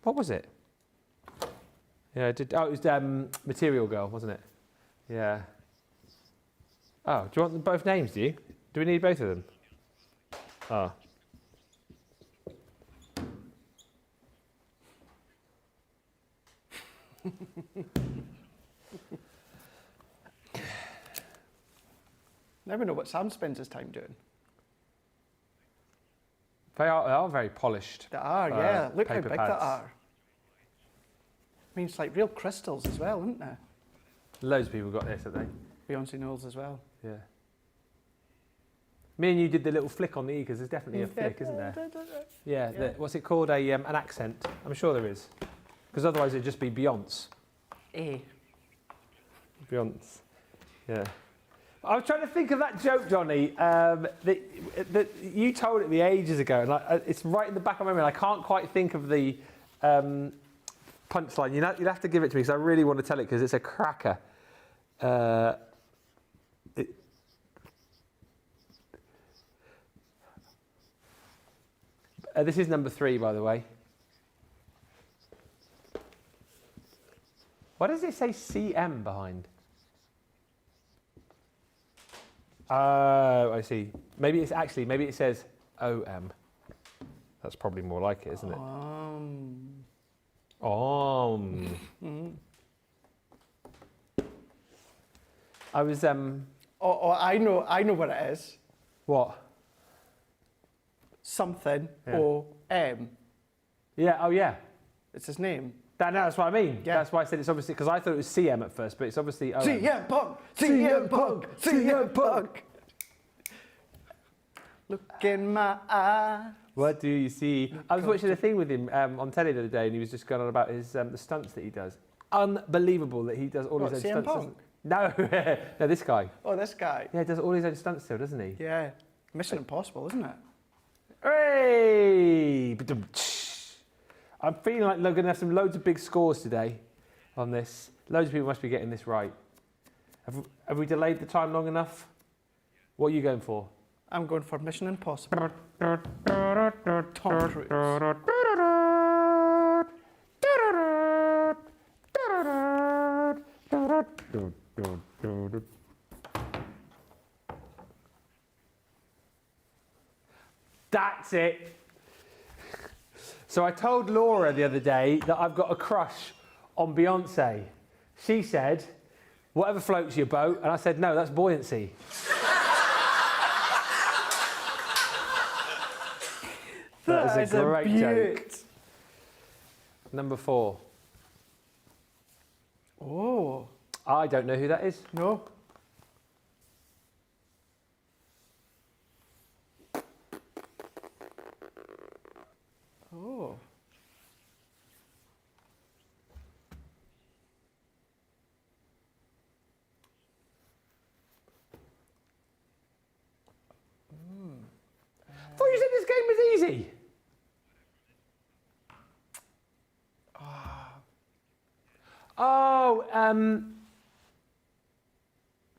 A: what was it? Yeah, it was Material Girl, wasn't it? Yeah. Oh, do you want both names? Do you? Do we need both of them? Oh.
B: Never know what Sam spends his time doing.
A: They are very polished.
B: They are, yeah. Look how
A: paper
B: big
A: pads.
B: they are. I mean, it's like real crystals as well, isn't they?
A: Loads of people got this, haven't they?
B: Beyonce Knowles as well.
A: Yeah. Me and you did the little flick on the E, because there's definitely a flick, isn't there? Yeah. What's it called? An accent. I'm sure there is. Because otherwise it'd just be Beyonce. Beyonce. Yeah. I was trying to think of that joke, Johnny, that you told it me ages ago, and it's right in the back of my memory. I can't quite think of the punchline. You'll have to give it to me, because I really want to tell it, because it's a cracker. This is number 3, by the way. Why does it say CM behind? Oh, I see. Maybe it says OM. That's probably more like it, isn't it? I was
B: I know what it is.
A: What?
B: Something
A: Yeah.
B: O-M.
A: Yeah, oh yeah.
B: It's his name.
A: That's what I mean.
B: Yeah.
A: That's why I said it's obviously, because I thought it was CM at first, but it's obviously OM.
B: CM Punk! CM Punk! CM Punk! Look in my eye.
A: What do you see? I was watching a thing with him on telly the other day, and he was just going on about his the stunts that he does. Unbelievable that he does all his own
B: CM
A: stunts.
B: Punk?
A: No, no, this guy.
B: Oh, this guy.
A: Yeah, he does all his own stunts still, doesn't he?
B: Yeah. Mission Impossible, isn't it?
A: Hey! I'm feeling like we're going to have loads of big scores today on this. Loads of people must be getting this right. Have we delayed the time long enough? What are you going for?
B: I'm going for Mission Impossible. Tom Cruise.
A: That's it. So I told Laura the other day that I've got a crush on Beyonce. She said, whatever floats your boat. And I said, no, that's buoyancy. That is a great joke. Number 4.
B: Oh.
A: I don't know who that is.
B: No. Oh.
A: I thought you said this game was easy. Oh,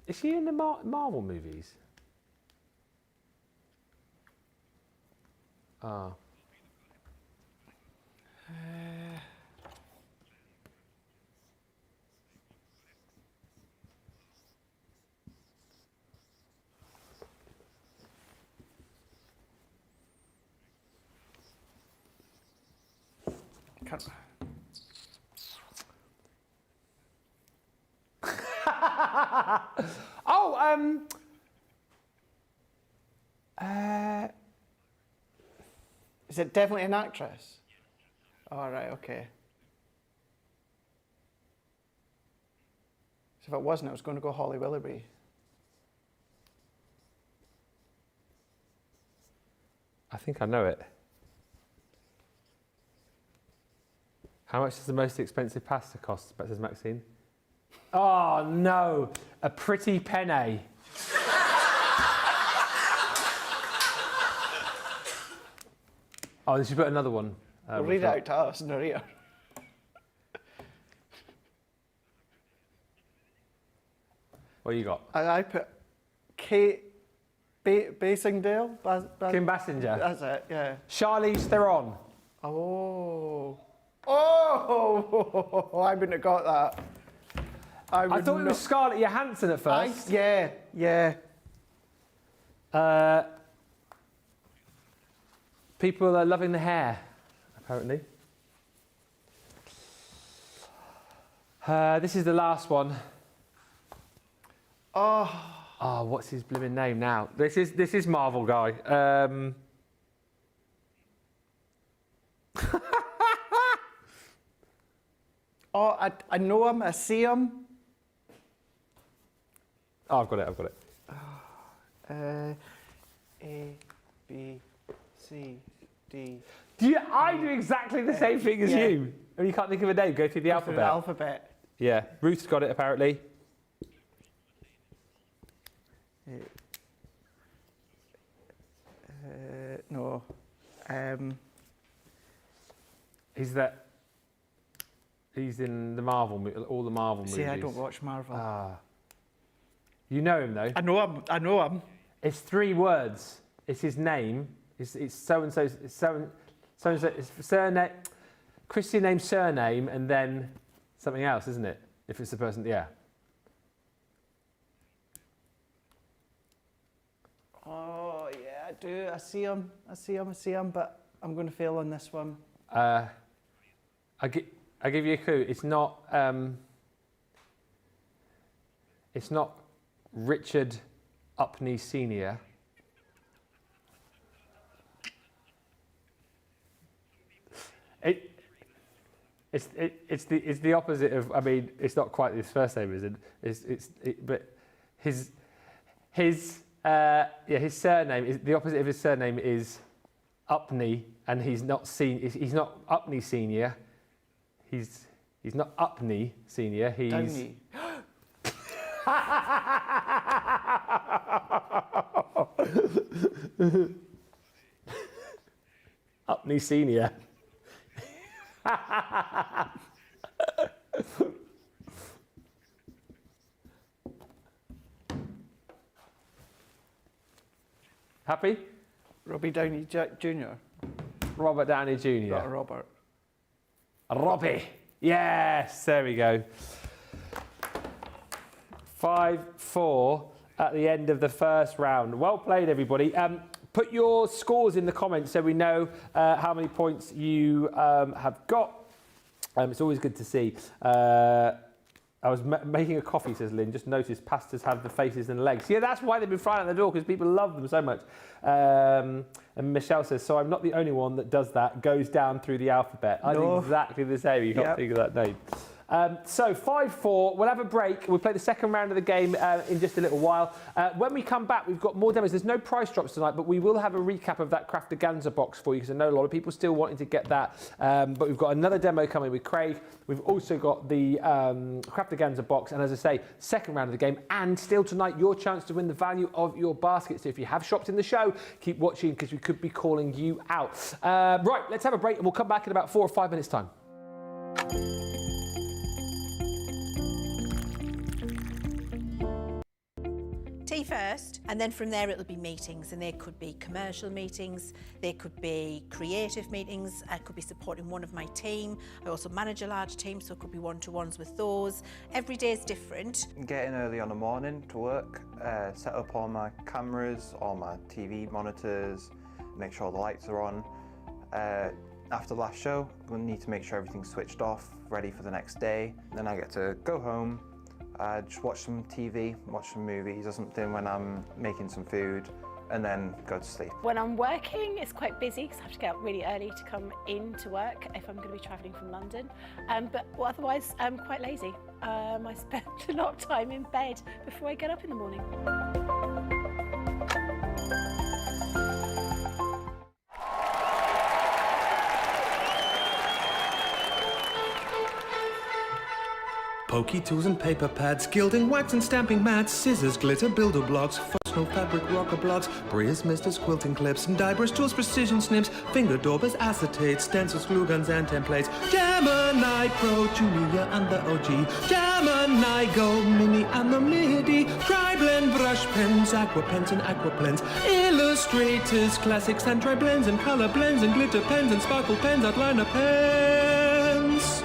A: is she in the Marvel movies? Oh.
B: Can't.
A: Oh,
B: Is it definitely an actress? All right, okay. So if it wasn't, I was going to go Holly Willoughby.
A: I think I know it. How much does the most expensive pasta cost, says Maxine? Oh, no. A pretty penne. Oh, they should put another one.
B: We'll read it out to us in our ear.
A: What you got?
B: I put Kate Basingdale.
A: Kim Basinger.
B: That's it, yeah.
A: Charlize Theron.
B: Oh. Oh! I wouldn't have got that.
A: I thought it was Scarlett Johansson at first.
B: Yeah.
A: People are loving the hair, apparently. This is the last one. Oh, what's his blooming name now? This is Marvel guy.
B: Oh, I know him. I see him.
A: Oh, I've got it.
B: A, B, C, D.
A: I do exactly the same thing as you. When you can't think of a name, go through the alphabet.
B: Through the alphabet.
A: Yeah, Ruth's got it apparently.
B: No.
A: He's in the Marvel, all the Marvel movies.
B: See, I don't watch Marvel.
A: You know him though.
B: I know him.
A: It's 3 words. It's his name. It's so and so's surname, Christian name, surname, and then something else, isn't it? If it's the person, yeah.
B: Oh yeah, I do. I see him, but I'm going to fail on this one.
A: I give you a clue. It's not Richard Upney Senior. It's the opposite of. I mean, it's not quite his first name, is it? But his surname is the opposite of his surname is Upney, and he's not Upney Senior. He's not Upney Senior. He's
B: Downey.
A: Upney Senior. Happy?
B: Robbie Downey Jr.
A: Robert Downey Jr.
B: Not Robert.
A: Robbie. Yes, there we go. 5-4 at the end of the first round. Well played, everybody. Put your scores in the comments so we know how many points you have got. It's always good to see. I was making a coffee, says Lynn. Just noticed pastas have the faces and legs. Yeah, that's why they've been flying out the door, because people love them so much. And Michelle says, so I'm not the only one that does that, goes down through the alphabet. I do exactly the same. You can't think of that name. So 5-4, we'll have a break. We'll play the second round of the game in just a little while. When we come back, we've got more demos. There's no price drops tonight, but we will have a recap of that Craftaganza box for you, because I know a lot of people still wanting to get that. But we've got another demo coming with Craig. We've also got the Craftaganza box, and as I say, second round of the game. And still tonight, your chance to win the value of your basket. So if you have shopped in the show, keep watching, because we could be calling you out. Right, let's have a break, and we'll come back in about 4 or 5 minutes' time.
C: Tea first, and then from there it'll be meetings, and there could be commercial meetings, there could be creative meetings, I could be supporting one of my team. I also manage a large team, so it could be one-to-ones with those. Every day is different.
D: Get in early on the morning to work, set up all my cameras, all my TV monitors, make sure all the lights are on. After the last show, we'll need to make sure everything's switched off, ready for the next day. Then I get to go home, just watch some TV, watch some movies or something when I'm making some food, and then go to sleep.
E: When I'm working, it's quite busy because I have to get up really early to come in to work if I'm going to be travelling from London. But otherwise, I'm quite lazy. I spend a lot of time in bed before I get up in the morning.
F: Pokey tools and paper pads, gilding, wax and stamping mats, scissors, glitter, builder blocks, functional fabric rocker blocks, Breers, misters, quilting clips, and die brush tools, precision snips, finger daubers, acetates, stencils, glue guns and templates, Gemini Pro, Julia and the OG, Gemini Go, Mini and the MIDI, tri-blend brush pens, aqua pens and aqua blends, illustrators, classics and tri-blends and color blends and glitter pens and sparkle pens, outliner pens.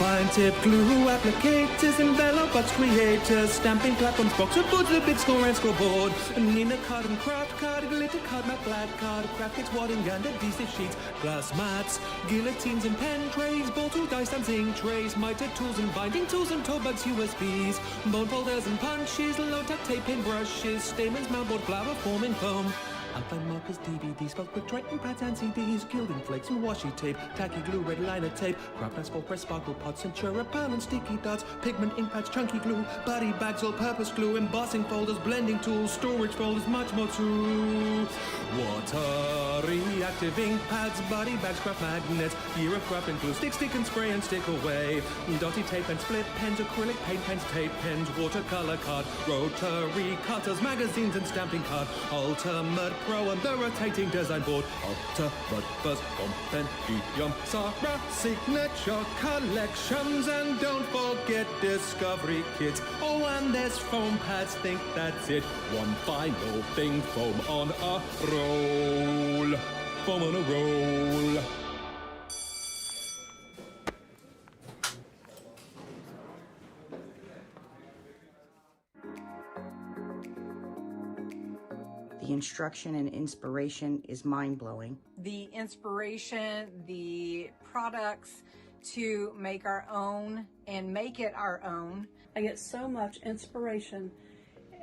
F: Fine tip glue applicators, envelope box creators, stamping platforms, boxer boards, the big score and scoreboard. Nina card and craft card, glitter card, matte black card, graphics, wadding and adhesive sheets, glass mats, guillotines and pen trays, ball tool, dice and zinc trays, miter tools and binding tools and toe bags, USBs, bone folders and punches, low-tech tape and brushes, stamens, mountboard, flower forming foam. Outline markers, DVDs, felt quick Triton pads and CDs, gilding flakes and washi tape, tacky glue, red liner tape, craft asphalt press, sparkle pots, Centura pearl and sticky dots, pigment ink pads, chunky glue, body bags, all-purpose glue, embossing folders, blending tools, storage folders, much more too. Water reactive ink pads, body bags, craft magnets, gear of craft and glue, stick and spray and stick away, dotty tape and split pens, acrylic paint pens, tape pens, watercolor card, rotary cutters, magazines and stamping card, ultimate Pro and the rotating design board, Octopus Compendium, Sarah signature collections, and don't forget discovery kits. Oh, and there's foam pads, think that's it. One final thing, foam on a roll. Foam on a roll.
G: The instruction and inspiration is mind-blowing.
H: The inspiration, the products to make our own and make it our own.
I: I get so much inspiration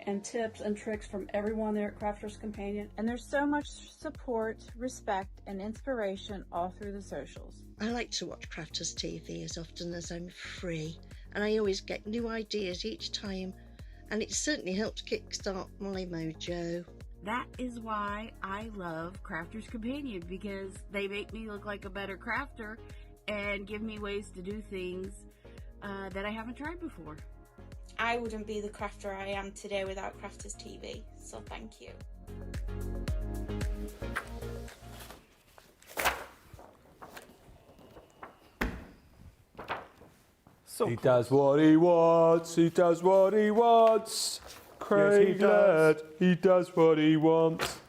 I: and tips and tricks from everyone there at Crafters Companion.
J: And there's so much support, respect, and inspiration all through the socials.
K: I like to watch Crafters TV as often as I'm free, and I always get new ideas each time, and it certainly helps kickstart my mojo.
L: That is why I love Crafters Companion, because they make me look like a better crafter and give me ways to do things that I haven't tried before.
M: I wouldn't be the crafter I am today without Crafters TV, so thank you.
A: He does what he wants, he does what he wants. Craig Laird, he does what he wants.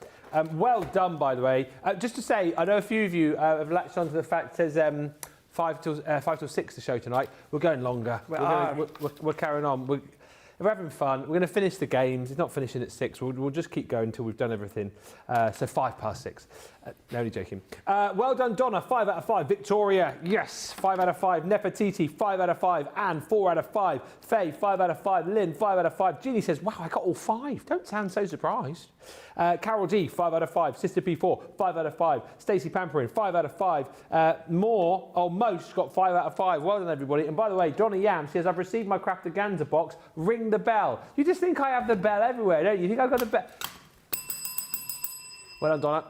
A: Well done, by the way. Just to say, I know a few of you have latched onto the fact it says 5 till 6 the show tonight. We're going longer. We're carrying on. We're having fun. We're going to finish the games. It's not finishing at 6. We'll just keep going until we've done everything. So 6:05. No, only joking. Well done, Donna. 5 out of 5. Victoria, yes. 5 out of 5. Nefertiti, 5 out of 5. Anne, 4 out of 5. Faye, 5 out of 5. Lynn, 5 out of 5. Jeannie says, wow, I got all 5. Don't sound so surprised. Carol D, 5 out of 5. Sister P4, 5 out of 5. Stacey Pamperin, 5 out of 5. Most got 5 out of 5. Well done, everybody. And by the way, Donna Yam says, I've received my Craftaganza box. Ring the bell. You just think I have the bell everywhere, don't you? You think I've got the bell? Well done, Donna.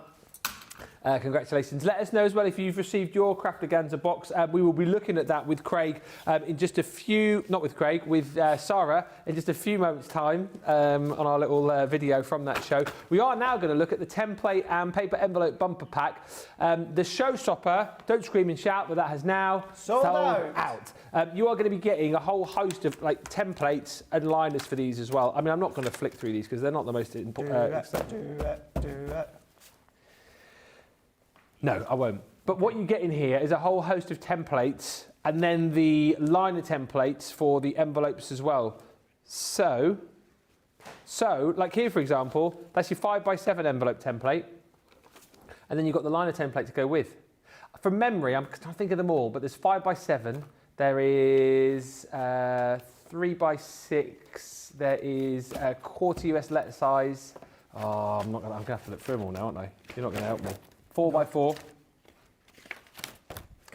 A: Congratulations. Let us know as well if you've received your Craftaganza box. We will be looking at that with Craig in just a few, not with Craig, with Sarah in just a few moments' time on our little video from that show. We are now going to look at the template and paper envelope bumper pack. The showstopper, don't scream and shout, but that has now sold out. You are going to be getting a whole host of like templates and liners for these as well. I mean, I'm not going to flick through these because they're not the most important. Do it. No, I won't. But what you get in here is a whole host of templates and then the liner templates for the envelopes as well. So like here, for example, that's your 5x7 envelope template. And then you've got the liner template to go with. From memory, I'm trying to think of them all, but there's 5x7, there is 3x6, there is a quarter US letter size. Oh, I'm going to have to look through them all now, aren't I? You're not going to help me. 4x4.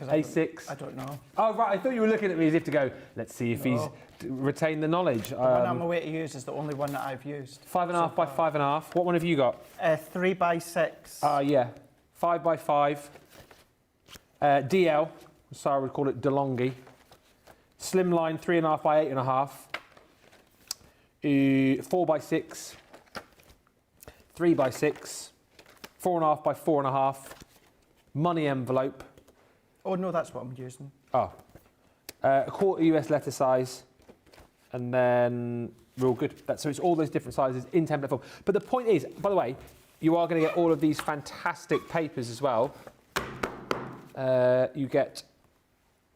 A: A6.
B: I don't know.
A: Oh, right. I thought you were looking at me as if to go, let's see if he's retained the knowledge.
B: The one I'm away to use is the only one that I've used.
A: 5.5 by 5.5. What one have you got?
B: 3x6.
A: Yeah. 5x5. DL. Sarah would call it DeLonghi. Slimline 3.5 by 8.5. 4x6. 3x6. 4.5 by 4.5. Money envelope.
B: Oh, no, that's what I'm using.
A: Oh. A quarter US letter size. And then we're all good. So it's all those different sizes in template form. But the point is, by the way, you are going to get all of these fantastic papers as well. You get,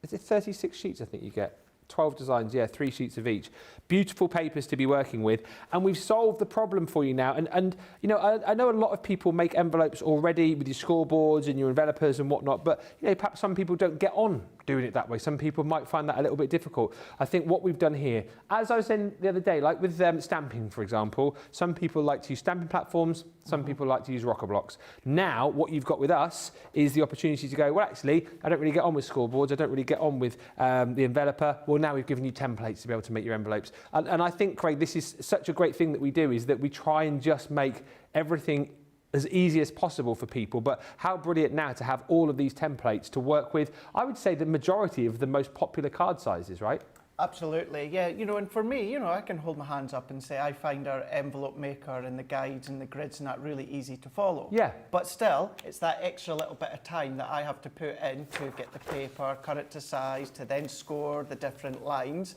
A: is it 36 sheets I think you get? 12 designs, yeah, 3 sheets of each. Beautiful papers to be working with. And we've solved the problem for you now. And you know, I know a lot of people make envelopes already with your scoreboards and your envelopers and whatnot, but you know, perhaps some people don't get on doing it that way. Some people might find that a little bit difficult. I think what we've done here, as I was saying the other day, like with stamping, for example, some people like to use stamping platforms, some people like to use rocker blocks. Now, what you've got with us is the opportunity to go, well, actually, I don't really get on with scoreboards, I don't really get on with the enveloper. Well, now we've given you templates to be able to make your envelopes. And I think, Craig, this is such a great thing that we do, is that we try and just make everything as easy as possible for people. But how brilliant now to have all of these templates to work with, I would say, the majority of the most popular card sizes, right?
B: Absolutely, yeah. You know, and for me, you know, I can hold my hands up and say I find our envelope maker and the guides and the grids and that really easy to follow.
A: Yeah.
B: But still, it's that extra little bit of time that I have to put in to get the paper, cut it to size, to then score the different lines.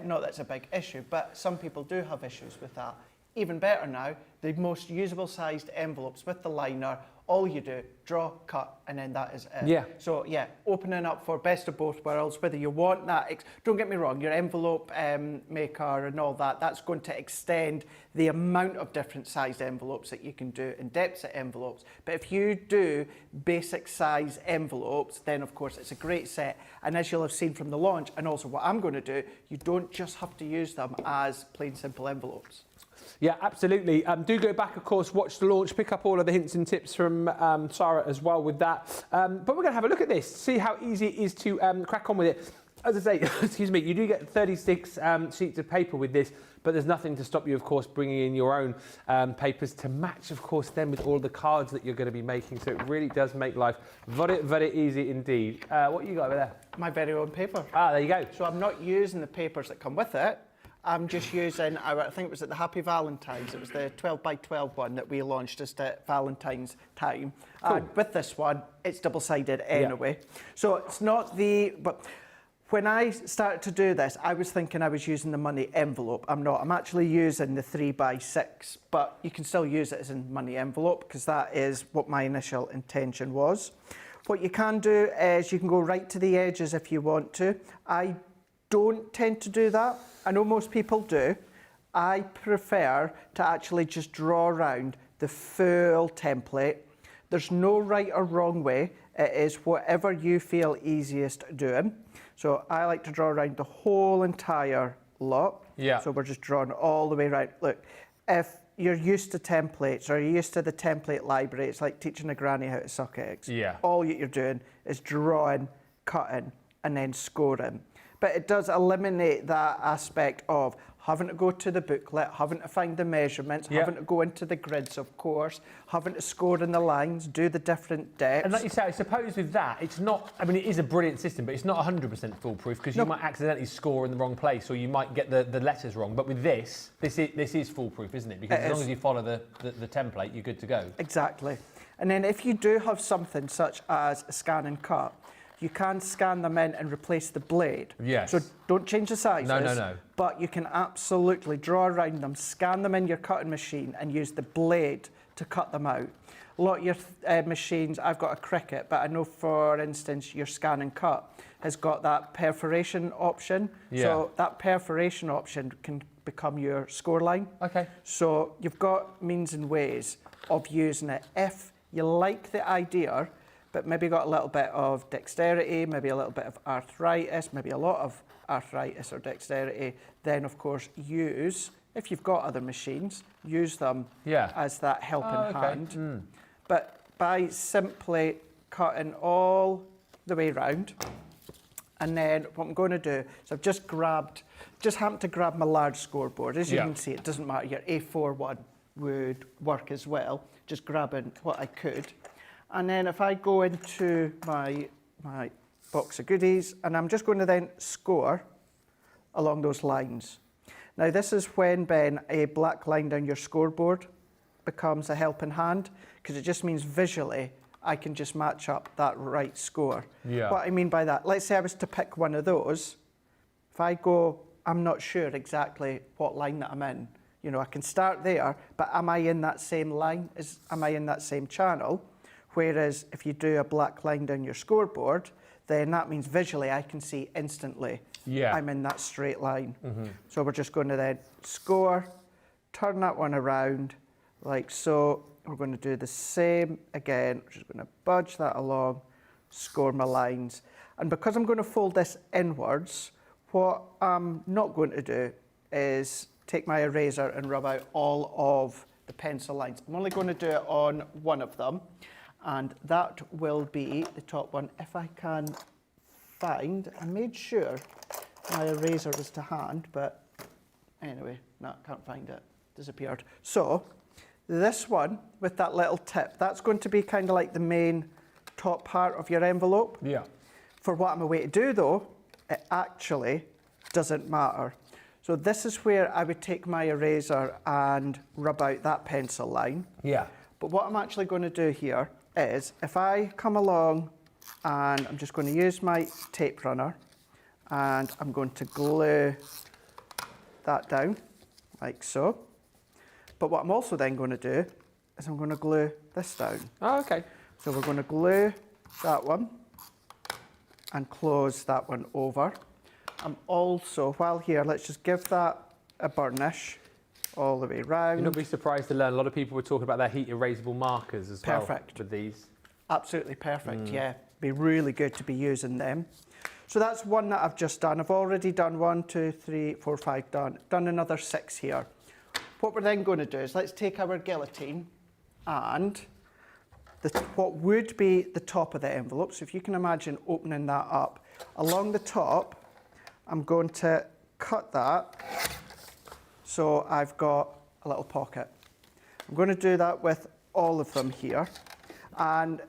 B: Not that it's a big issue, but some people do have issues with that. Even better now, the most usable sized envelopes with the liner, all you do, draw, cut, and then that is it.
A: Yeah.
B: So yeah, opening up for best of both worlds, whether you want that, don't get me wrong, your envelope maker and all that, that's going to extend the amount of different sized envelopes that you can do and depths of envelopes. But if you do basic size envelopes, then of course it's a great set. And as you'll have seen from the launch, and also what I'm going to do, you don't just have to use them as plain simple envelopes.
A: Yeah, absolutely. Do go back, of course, watch the launch, pick up all of the hints and tips from Sarah as well with that. But we're going to have a look at this, see how easy it is to crack on with it. As I say, excuse me, you do get 36 sheets of paper with this, but there's nothing to stop you, of course, bringing in your own papers to match, of course, then with all the cards that you're going to be making. So it really does make life very, very easy indeed. What you got over there?
B: My very own paper.
A: Ah, there you go.
B: So I'm not using the papers that come with it. I'm just using, I think it was at the Happy Valentine's, it was the 12x12 one that we launched just at Valentine's time. Cool. And with this one, it's double-sided anyway. Yeah. So it's not the, but When I started to do this, I was thinking I was using the money envelope. I'm not. I'm actually using the 3x6, but you can still use it as a money envelope because that is what my initial intention was. What you can do is you can go right to the edges if you want to. I don't tend to do that. I know most people do. I prefer to actually just draw around the full template. There's no right or wrong way. It is whatever you feel easiest doing. So I like to draw around the whole entire lot.
A: Yeah.
B: So we're just drawing all the way around. Look, if you're used to templates or you're used to the template library, it's like teaching a granny how to suck eggs.
A: Yeah.
B: All you're doing is drawing, cutting, and then scoring. But it does eliminate that aspect of having to go to the booklet, having to find the measurements, having to go into the grids, of course, having to score in the lines, do the different depths.
A: And like you say, I suppose with that, it's not, I mean, it is a brilliant system, but it's not 100% foolproof because you might accidentally score in the wrong place or you might get the letters wrong. But with this is foolproof, isn't it? Because as long as you follow the template, you're good to go.
B: Exactly. And then if you do have something such as a scan and cut, you can scan them in and replace the blade.
A: Yes.
B: So don't change the sizes.
A: No.
B: But you can absolutely draw around them, scan them in your cutting machine and use the blade to cut them out. A lot of your machines, I've got a Cricut, but I know, for instance, your scan and cut has got that perforation option.
A: Yeah.
B: So that perforation option can become your score line.
A: Okay.
B: So you've got means and ways of using it if you like the idea, but maybe got a little bit of dexterity, maybe a little bit of arthritis, maybe a lot of arthritis or dexterity, then of course use, if you've got other machines, use them as that helping hand. But by simply cutting all the way round, and then what I'm going to do is I've just happened to grab my large scoreboard. As you can see, it doesn't matter, your A4 one would work as well, just grabbing what I could. And then if I go into my box of goodies, and I'm just going to then score along those lines. Now this is when, Ben, a black line down your scoreboard becomes a helping hand, because it just means visually I can just match up that right score.
A: Yeah.
B: What I mean by that, let's say I was to pick one of those, if I go, I'm not sure exactly what line that I'm in, you know, I can start there, but am I in that same line? Am I in that same channel? Whereas if you do a black line down your scoreboard, then that means visually I can see instantly I'm in that straight line. So we're just going to then score, turn that one around like so. We're going to do the same again. We're just going to budge that along, score my lines. And because I'm going to fold this inwards, what I'm not going to do is take my eraser and rub out all of the pencil lines. I'm only going to do it on one of them. And that will be the top one. If I can find, I made sure my eraser was to hand, but anyway, no, can't find it, disappeared. So this one with that little tip, that's going to be kind of like the main top part of your envelope.
A: Yeah.
B: For what I'm away to do though, it actually doesn't matter. So this is where I would take my eraser and rub out that pencil line.
A: Yeah.
B: But what I'm actually going to do here is if I come along and I'm just going to use my tape runner and I'm going to glue that down like so. But what I'm also then going to do is I'm going to glue this down.
A: Oh, okay.
B: So we're going to glue that one and close that one over. I'm also, while here, let's just give that a burnish all the way round.
A: You'll not be surprised to learn a lot of people were talking about their heat erasable markers as well.
B: Perfect.
A: With these.
B: Absolutely perfect, yeah. Be really good to be using them. So that's one that I've just done. I've already done 1, 2, 3, 4, 5 done. Done another 6 here. What we're then going to do is let's take our guillotine and what would be the top of the envelope. So if you can imagine opening that up, along the top, I'm going to cut that so I've got a little pocket. I'm going to do that with all of them here. And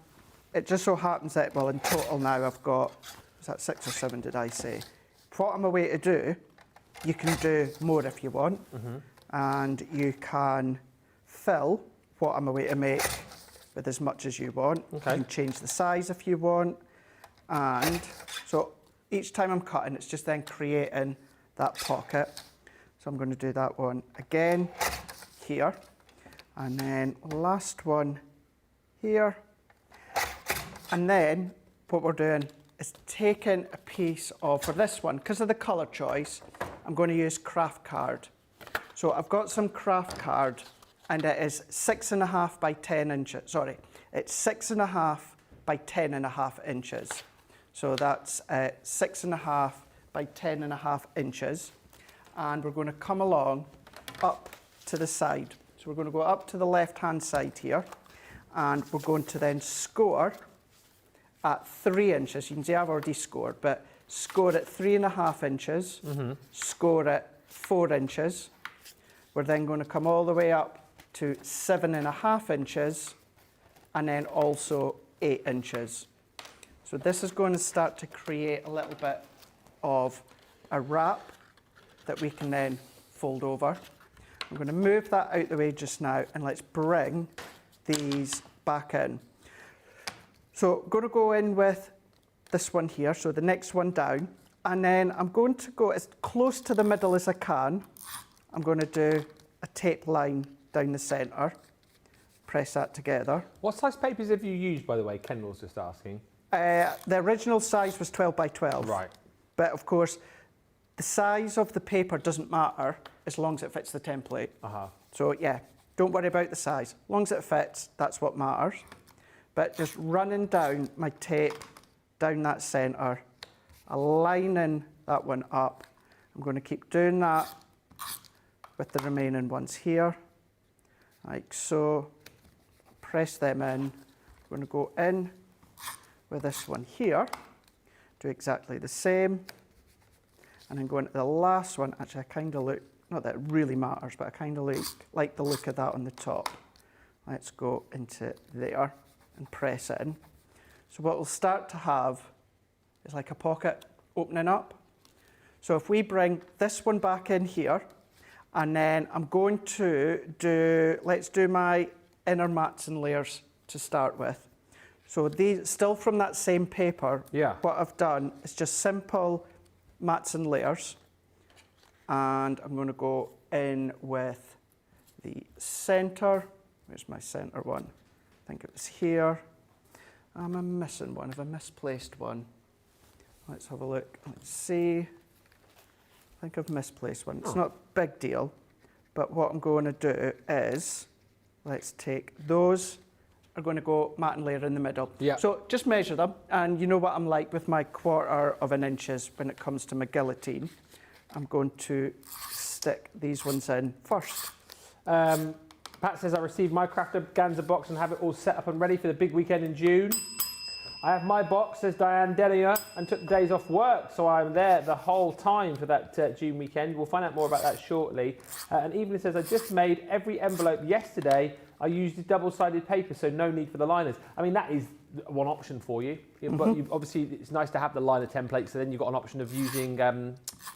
B: it just so happens that, well, in total now I've got, is that 6 or 7 did I say? What I'm away to do, you can do more if you want. And you can fill what I'm away to make with as much as you want. Okay. You can change the size if you want. And so each time I'm cutting, it's just then creating that pocket. So I'm going to do that one again here. And then last one here. And then what we're doing is taking a piece of, for this one, because of the colour choice, I'm going to use craft card. So I've got some craft card, and it is 6.5 by 10 inches. Sorry, it's 6.5 by 10.5 inches. So that's 6.5 by 10.5 inches. And we're going to come along up to the side. So we're going to go up to the left-hand side here, and we're going to then score at 3 inches. You can see I've already scored, but score at 3.5 inches, score at 4 inches. We're then going to come all the way up to 7.5 inches, and then also 8 inches. So this is going to start to create a little bit of a wrap that we can then fold over. I'm going to move that out the way just now, and let's bring these back in. So I'm going to go in with this one here, so the next one down, and then I'm going to go as close to the middle as I can. I'm going to do a tape line down the centre, press that together.
A: What size papers have you used, by the way? Kendall's just asking.
B: The original size was 12 by 12.
A: Right.
B: But of course, the size of the paper doesn't matter as long as it fits the template. So yeah, don't worry about the size. As long as it fits, that's what matters. But just running down my tape, down that centre, aligning that one up. I'm going to keep doing that with the remaining ones here, like so. Press them in. I'm going to go in with this one here, do exactly the same, and then go into the last one. Actually, I kind of look, not that it really matters, but I kind of like the look of that on the top. Let's go into there and press in. So what we'll start to have is like a pocket opening up. So if we bring this one back in here, and then I'm going to let's do my inner mats and layers to start with. So these, still from that same paper, what I've done is just simple mats and layers. And I'm going to go in with the centre. Where's my centre one? I think it was here. I'm missing one. Have I misplaced one? Let's have a look. Let's see. I think I've misplaced one. It's not a big deal. But what I'm going to do is, let's take those. Are going to go mat and layer in the middle. So just measure them, and you know what I'm like with my 1/4 of an inches when it comes to my guillotine. I'm going to stick these ones in first.
A: Pat says, I received my Craftaganza box and have it all set up and ready for the big weekend in June. I have my box, says Diane Denier, and took days off work, so I'm there the whole time for that June weekend. We'll find out more about that shortly. And Evelyn says, I just made every envelope yesterday. I used double-sided paper, so no need for the liners. I mean, that is one option for you. But obviously, it's nice to have the liner template, so then you've got an option of using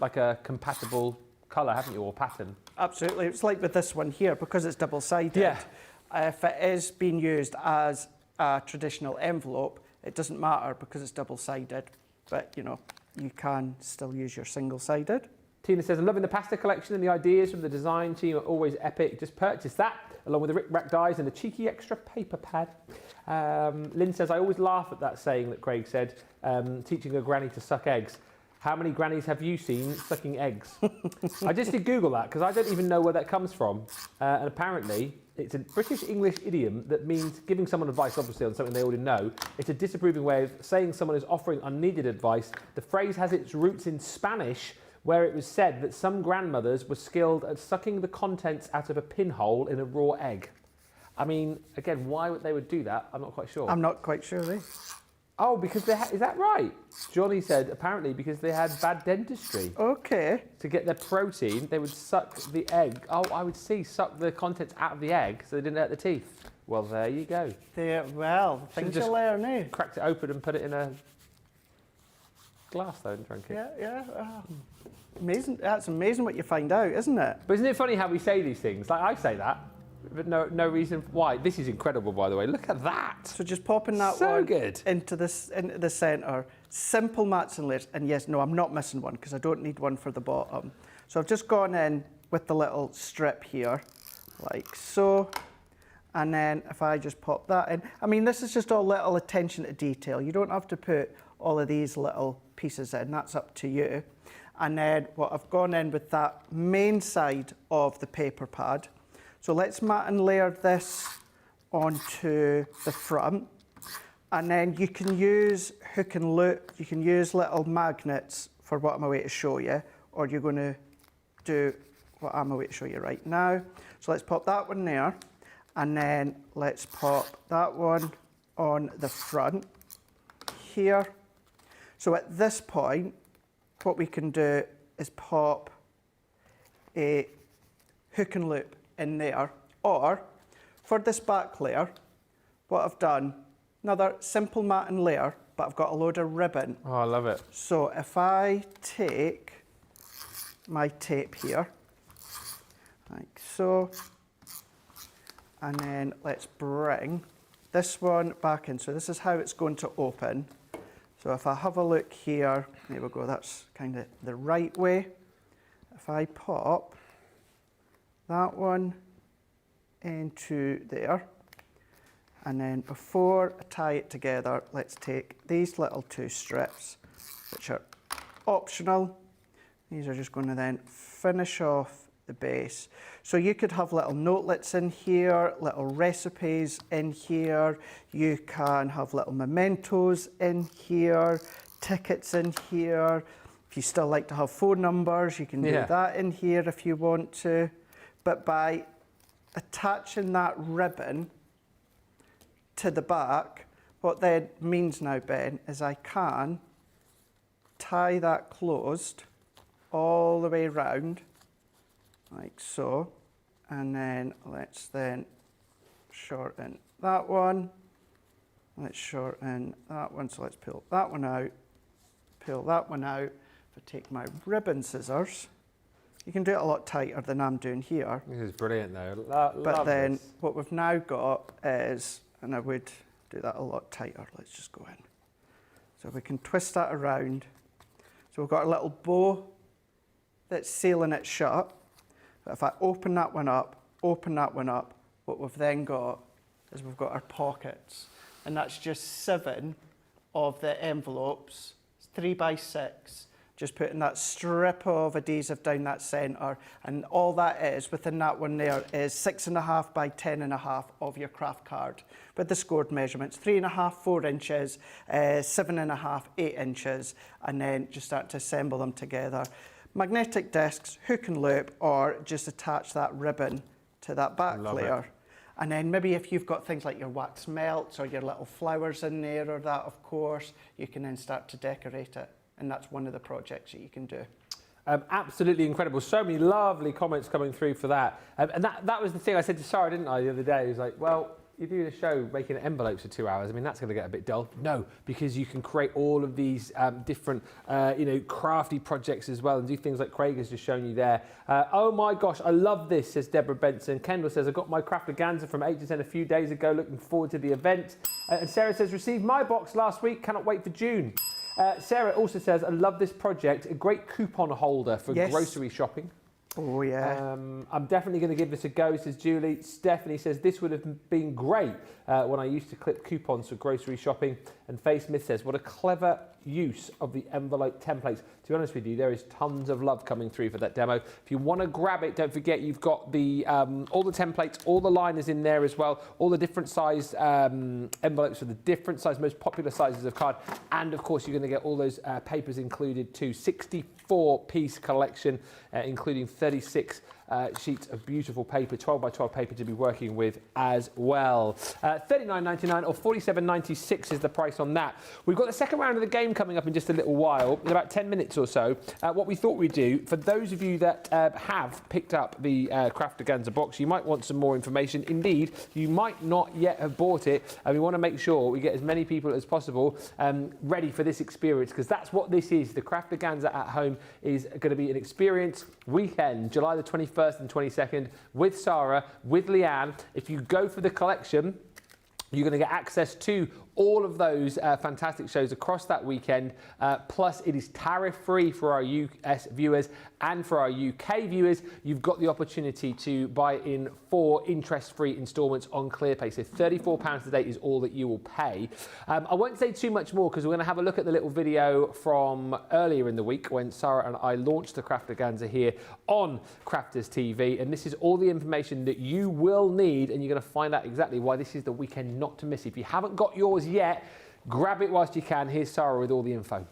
A: like a compatible colour, haven't you, or pattern?
B: Absolutely. It's like with this one here, because it's double-sided. If it is being used as a traditional envelope, it doesn't matter because it's double-sided. But, you know, you can still use your single-sided.
A: Tina says, I'm loving the pasta collection and the ideas from the design team are always epic. Just purchase that, along with the rip-rack dies and the cheeky extra paper pad. Lynn says, I always laugh at that saying that Craig said, teaching a granny to suck eggs. How many grannies have you seen sucking eggs? I just did Google that because I don't even know where that comes from. And apparently, it's a British English idiom that means giving someone advice, obviously, on something they already know. It's a disapproving way of saying someone is offering unneeded advice. The phrase has its roots in Spanish, where it was said that some grandmothers were skilled at sucking the contents out of a pinhole in a raw egg. I mean, again, why they would do that, I'm not quite sure.
B: I'm not quite sure, eh?
A: Oh, because they is that right? Johnny said, apparently, because they had bad dentistry.
B: Okay.
A: To get their protein, they would suck the egg. Oh, I would see, suck the contents out of the egg so they didn't hurt the teeth. Well, there you go.
B: Well, things you learn, eh?
A: Cracked it open and put it in a glass, though, and drank it.
B: Yeah. Oh. Amazing. That's amazing what you find out, isn't it?
A: But isn't it funny how we say these things? Like, I say that, but no reason why. This is incredible, by the way. Look at that.
B: So just popping that one into the centre, simple mats and layers. And yes, no, I'm not missing one because I don't need one for the bottom. So I've just gone in with the little strip here, like so. And then if I just pop that in, I mean, this is just all little attention to detail. You don't have to put all of these little pieces in, that's up to you. And then what I've gone in with that main side of the paper pad. So let's mat and layer this onto the front. And then you can use hook and loop, you can use little magnets for what I'm away to show you, or you're going to do what I'm away to show you right now. So let's pop that one there, and then let's pop that one on the front here. So at this point, what we can do is pop a hook and loop in there, or for this back layer, what I've done, another simple mat and layer, but I've got a load of ribbon.
A: Oh, I love it.
B: So if I take my tape here, like so, and then let's bring this one back in. So this is how it's going to open. So if I have a look here, there we go, that's kind of the right way. If I pop that one into there, and then before I tie it together, let's take these little two strips, which are optional. These are just going to then finish off the base. So you could have little notelets in here, little recipes in here. You can have little mementos in here, tickets in here. If you still like to have phone numbers, you can do that in here if you want to. But by attaching that ribbon to the back, what that means now, Ben, is I can tie that closed all the way round, like so, and then let's then shorten that one. Let's shorten that one, so let's pull that one out, pull that one out. If I take my ribbon scissors, you can do it a lot tighter than I'm doing here.
A: This is brilliant though.
B: But then what we've now got is, and I would do that a lot tighter, let's just go in. So we can twist that around. So we've got a little bow that's sealing it shut. But if I open that one up, what we've then got is we've got our pockets. And that's just 7 of the envelopes, 3 by 6, just putting that strip of adhesive down that centre. And all that is, within that one there, is 6.5 by 10.5 of your craft card. With the scored measurements, 3.5, 4 inches, 7.5, 8 inches, and then just start to assemble them together. Magnetic discs, hook and loop, or just attach that ribbon to that back layer. And then maybe if you've got things like your wax melts or your little flowers in there or that, of course, you can then start to decorate it. And that's one of the projects that you can do.
A: Absolutely incredible. So many lovely comments coming through for that. And that was the thing I said to Sarah, didn't I, the other day? It was like, well, you do the show making envelopes for 2 hours. I mean, that's going to get a bit dull. No, because you can create all of these different, crafty projects as well and do things like Craig has just shown you there. Oh my gosh, I love this, says Deborah Benson. Kendall says, I got my Craftaganza from 8 to 10 a few days ago. Looking forward to the event. And Sarah says, received my box last week. Cannot wait for June. Sarah also says, I love this project. A great coupon holder for grocery shopping.
B: Oh, yeah.
A: I'm definitely going to give this a go, says Julie. Stephanie says, this would have been great when I used to clip coupons for grocery shopping. And Faye Smith says, what a clever use of the envelope templates. To be honest with you, there is tons of love coming through for that demo. If you want to grab it, don't forget you've got the all the templates, all the liners in there as well, all the different sized envelopes for the different size, most popular sizes of card. And of course, you're going to get all those papers included too. 64-piece collection, including 36 sheets of beautiful paper, 12 by 12 paper to be working with as well. $39.99 or $47.96 is the price on that. We've got the second round of the game coming up in just a little while, in about 10 minutes or so. What we thought we'd do, for those of you that have picked up the Craftaganza box, you might want some more information. Indeed, you might not yet have bought it, and we want to make sure we get as many people as possible ready for this experience, because that's what this is. The Craftaganza at home is going to be an experience weekend, July the 21st and 22nd, with Sarah, with Leanne. If you go for the collection, you're going to get access to all of those fantastic shows across that weekend. Plus, it is tariff-free for our US viewers and for our UK viewers. You've got the opportunity to buy in 4 interest-free instalments on ClearPay. So £34 a day is all that you will pay. I won't say too much more because we're going to have a look at the little video from earlier in the week when Sarah and I launched the Craftaganza here on Crafters TV. And this is all the information that you will need, and you're going to find out exactly why this is the weekend not to miss. If you haven't got yours yet, grab it whilst you can. Here's Sarah with all the info.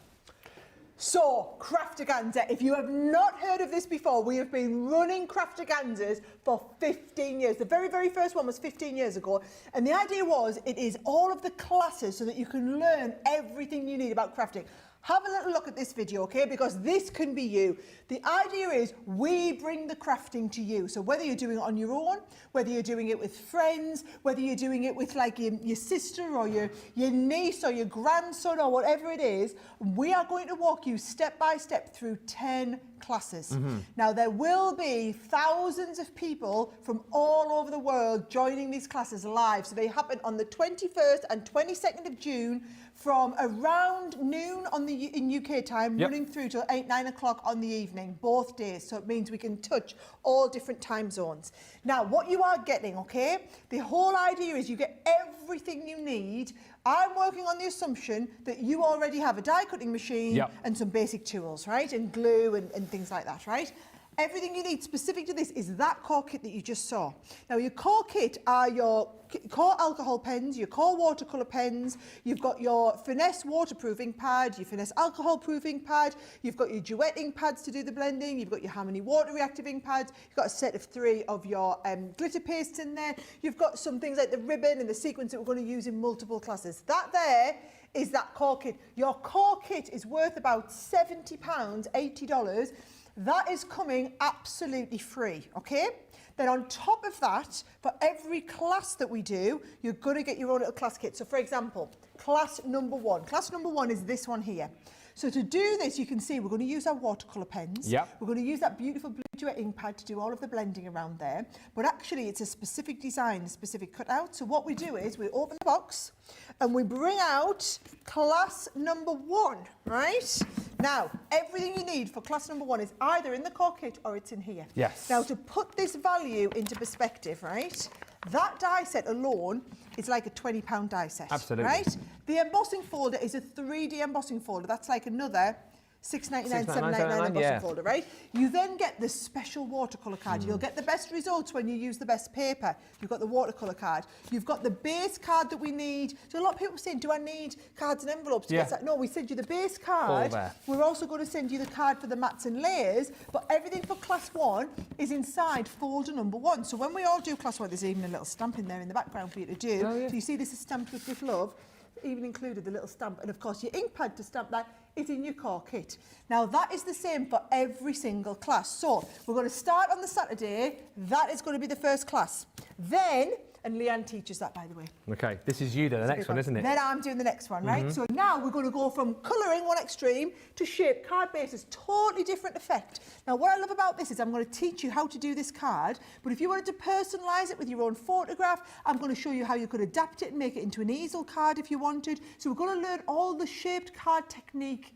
N: So, Craftaganza, if you have not heard of this before, we have been running Craftaganzas for 15 years. The very, very first one was 15 years ago. And the idea was, it is all of the classes so that you can learn everything you need about crafting. Have a little look at this video, okay? Because this can be you. The idea is we bring the crafting to you. So whether you're doing it on your own, whether you're doing it with friends, whether you're doing it with like your sister or your niece or your grandson or whatever it is, we are going to walk you step by step through 10 classes. Now there will be thousands of people from all over the world joining these classes live. So they happen on the 21st and 22nd of June from around noon on in UK time, running through till 8-9 o'clock on the evening, both days. So it means we can touch all different time zones. Now, what you are getting, okay, the whole idea is you get everything you need. I'm working on the assumption that you already have a die cutting machine and some basic tools, right? And glue and things like that, right? Everything you need specific to this is that core kit that you just saw. Now, your core kit are your core alcohol pens, your core watercolour pens, you've got your finesse waterproofing pad, your finesse alcohol proofing pad, you've got your duetting pads to do the blending, you've got your Harmony water reactivating pads, you've got a set of 3 of your glitter pastes in there, you've got some things like the ribbon and the sequins that we're going to use in multiple classes. That there is that core kit. Your core kit is worth about £70, $80. That is coming absolutely free, okay? Then on top of that, for every class that we do, you're going to get your own little class kit. So for example, class number 1. Class number 1 is this one here. So to do this, you can see we're going to use our watercolour pens. We're going to use that beautiful blue duet ink pad to do all of the blending around there. But actually, it's a specific design, a specific cutout. So what we do is we open the box and we bring out class number 1, right? Now, everything you need for class number 1 is either in the core kit or it's in here. Now, to put this value into perspective, right? That die set alone is like a £20 die set.
A: Absolutely.
N: Right? The embossing folder is a 3D embossing folder. That's like another £6.99, £7.99 embossing folder, right? You then get the special watercolour card. You'll get the best results when you use the best paper. You've got the watercolour card. You've got the base card that we need. So a lot of people are saying, do I need cards and envelopes to get that? No, we send you the base card. We're also going to send you the card for the mats and layers, but everything for class 1 is inside folder number 1. So when we all do class 1, there's even a little stamp in there in the background for you to do. So you see this is stamped with love. Even included the little stamp, and of course your ink pad to stamp that is in your core kit. Now that is the same for every single class. So we're going to start on the Saturday. That is going to be the first class. Then, and Leanne teaches that, by the way.
A: Okay, this is you then, the next one, isn't it?
N: Then I'm doing the next one, right? So now we're going to go from colouring one extreme to shape card bases, totally different effect. Now what I love about this is I'm going to teach you how to do this card, but if you wanted to personalise it with your own photograph, I'm going to show you how you could adapt it and make it into an easel card if you wanted. So we're going to learn all the shaped card technique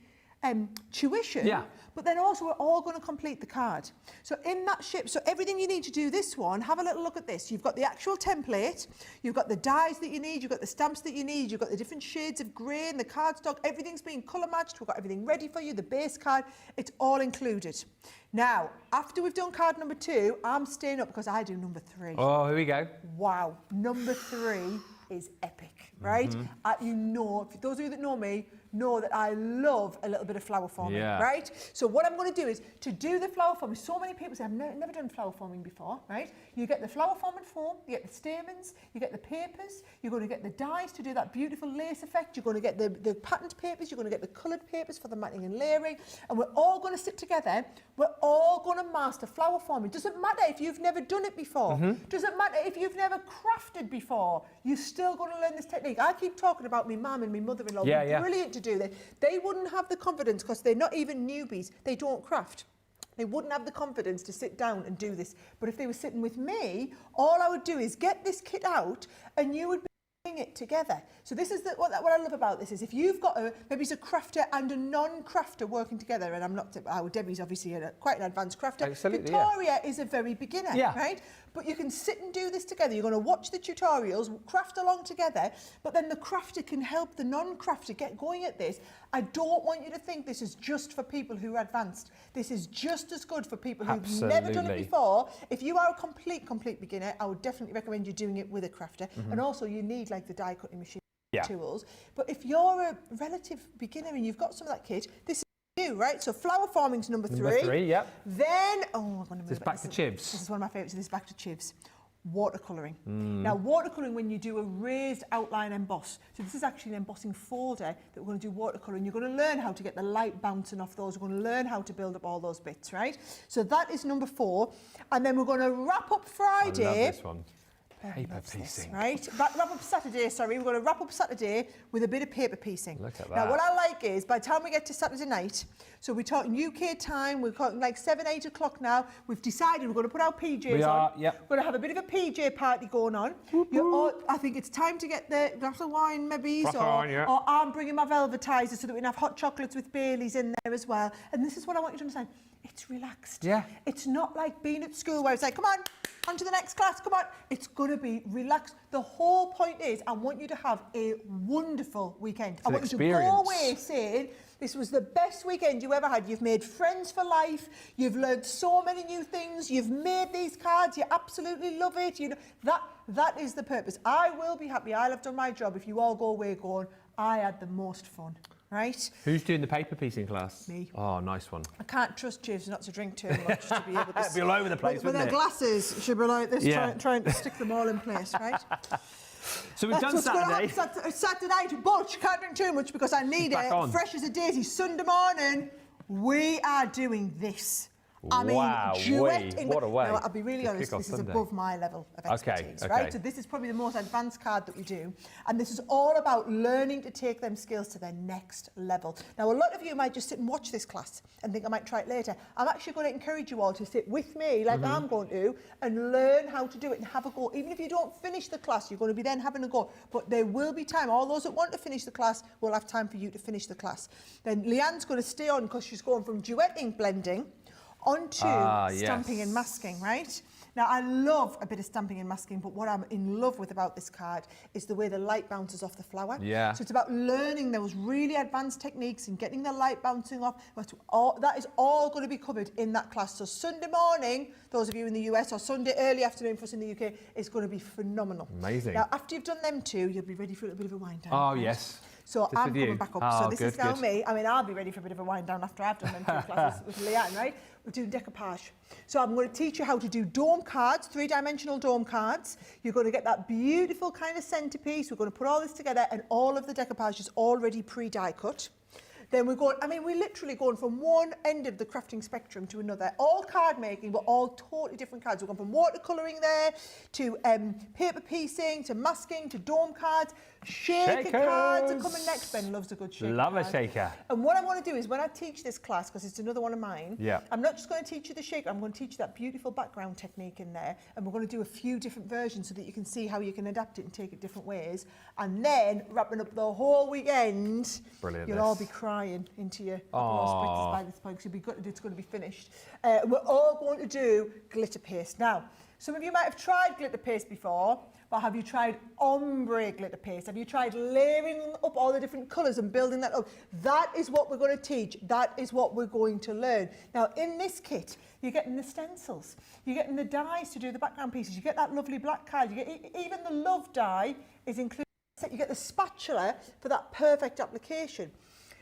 N: tuition, but then also we're all going to complete the card. So in that shape, so everything you need to do this one, have a little look at this. You've got the actual template, you've got the dies that you need, you've got the stamps that you need, you've got the different shades of grey and the cardstock, everything's been colour matched, we've got everything ready for you, the base card, it's all included. Now, after we've done card number 2, I'm staying up because I do number 3.
A: Oh, here we go.
N: Wow, number 3 is epic, right? You know, for those of you that know me, know that I love a little bit of flower forming, right? So what I'm going to do is, to do the flower forming, so many people say, I've never done flower forming before, right? You get the flower forming foam, you get the stamens, you get the papers, you're going to get the dies to do that beautiful lace effect, you're going to get the patterned papers, you're going to get the coloured papers for the matting and layering, and we're all going to sit together, we're all going to master flower forming. Doesn't matter if you've never done it before, doesn't matter if you've never crafted before, you're still going to learn this technique. I keep talking about my mum and my mother-in-law, brilliant to do this. They wouldn't have the confidence because they're not even newbies, they don't craft. They wouldn't have the confidence to sit down and do this. But if they were sitting with me, all I would do is get this kit out and you would be doing it together. So this is what I love about this is if you've got maybe it's a crafter and a non-crafter working together, and I'm not, Debbie's obviously quite an advanced crafter.
A: Absolutely,
N: Victoria is a very beginner, right? But you can sit and do this together. You're going to watch the tutorials, craft along together, but then the crafter can help the non-crafter get going at this. I don't want you to think this is just for people who are advanced. This is just as good for people who've never done it before. If you are a complete beginner, I would definitely recommend you doing it with a crafter. And also you need like the die cutting machine tools. But if you're a relative beginner and you've got some of that kit, this is you, right? So flower forming's number 3.
A: Number 3, yep.
N: Then, I'm going to move
A: this back to chivs.
N: This is one of my favourites, this is back to chivs. Watercolouring. Now, watercolouring, when you do a raised outline emboss, so this is actually an embossing folder that we're going to do watercolouring. You're going to learn how to get the light bouncing off those. We're going to learn how to build up all those bits, right? So that is number 4. And then we're going to wrap up Friday.
A: I love this one. Paper piecing.
N: Right? Wrap up Saturday, sorry. We're going to wrap up Saturday with a bit of paper piecing.
A: Look at that.
N: Now, what I like is, by the time we get to Saturday night, so we're talking UK time, we're talking like 7, 8 o'clock now, we've decided we're going to put our PJs on. We're going to have a bit of a PJ party going on. I think it's time to get the glass of wine, maybe, or I'm bringing my velvetizer so that we can have hot chocolates with Baileys in there as well. And this is what I want you to understand. It's relaxed.
A: Yeah.
N: It's not like being at school where it's like, come on to the next class, come on. It's going to be relaxed. The whole point is I want you to have a wonderful weekend. I want you to go away saying, this was the best weekend you ever had. You've made friends for life. You've learned so many new things. You've made these cards. You absolutely love it. You know, that is the purpose. I will be happy. I'll have done my job if you all go away going, I had the most fun. Right?
A: Who's doing the paper piecing class?
N: Me.
A: Oh, nice one.
N: I can't trust Jivs not to drink too much to be able to...
A: It'd be all over the place,
N: with
A: wouldn't
N: their glasses, she'll be like this, trying to stick them all in place, right?
A: So we've done Saturday.
N: Saturday night, but you can't drink too much because I need it. Fresh as a daisy. Sunday morning, we are doing this. I mean, duet.
A: What a way.
N: Now, I'll be really honest, this is above my level of expertise, right? So this is probably the most advanced card that we do. And this is all about learning to take them skills to their next level. Now, a lot of you might just sit and watch this class and think I might try it later. I'm actually going to encourage you all to sit with me, like I'm going to, and learn how to do it and have a go. Even if you don't finish the class, you're going to be then having a go. But there will be time. All those that want to finish the class will have time for you to finish the class. Then Leanne's going to stay on because she's going from duetting blending onto stamping and masking, right? Now, I love a bit of stamping and masking, but what I'm in love with about this card is the way the light bounces off the flower.
A: Yeah.
N: So it's about learning those really advanced techniques and getting the light bouncing off. That is all going to be covered in that class. So Sunday morning, those of you in the US, or Sunday early afternoon for us in the UK, is going to be phenomenal.
A: Amazing.
N: Now, after you've done them two, you'll be ready for a little bit of a wind down.
A: Oh, yes.
N: So
A: Just
N: I'm coming back up. So this is now
A: good.
N: me. I mean, I'll be ready for a bit of a wind down after I've done them two classes with Leanne, right? We're doing decoupage. So I'm going to teach you how to do dome cards, 3-dimensional dome cards. You're going to get that beautiful kind of centerpiece. We're going to put all this together, and all of the decoupage is already pre-die cut. Then we're going, we're literally going from one end of the crafting spectrum to another. All card making, but all totally different cards. We're going from watercolouring there, to paper piecing, to masking, to dome cards. Shaker cards are coming next. Ben loves a good shaker
A: Love
N: card.
A: a shaker.
N: And what I want to do is, when I teach this class, because it's another one of mine, I'm not just going to teach you the shaker, I'm going to teach you that beautiful background technique in there, and we're going to do a few different versions so that you can see how you can adapt it and take it different ways. And then, wrapping up the whole weekend, you'll all be crying into your spritzes by this point, because you'll be gutted it's going to be finished. We're all going to do glitter paste. Now, some of you might have tried glitter paste before, but have you tried ombre glitter paste? Have you tried layering up all the different colours and building that up? That is what we're going to teach. That is what we're going to learn. Now, in this kit, you're getting the stencils. You're getting the dies to do the background pieces. You get that lovely black card. You get even the love die is included. You get the spatula for that perfect application.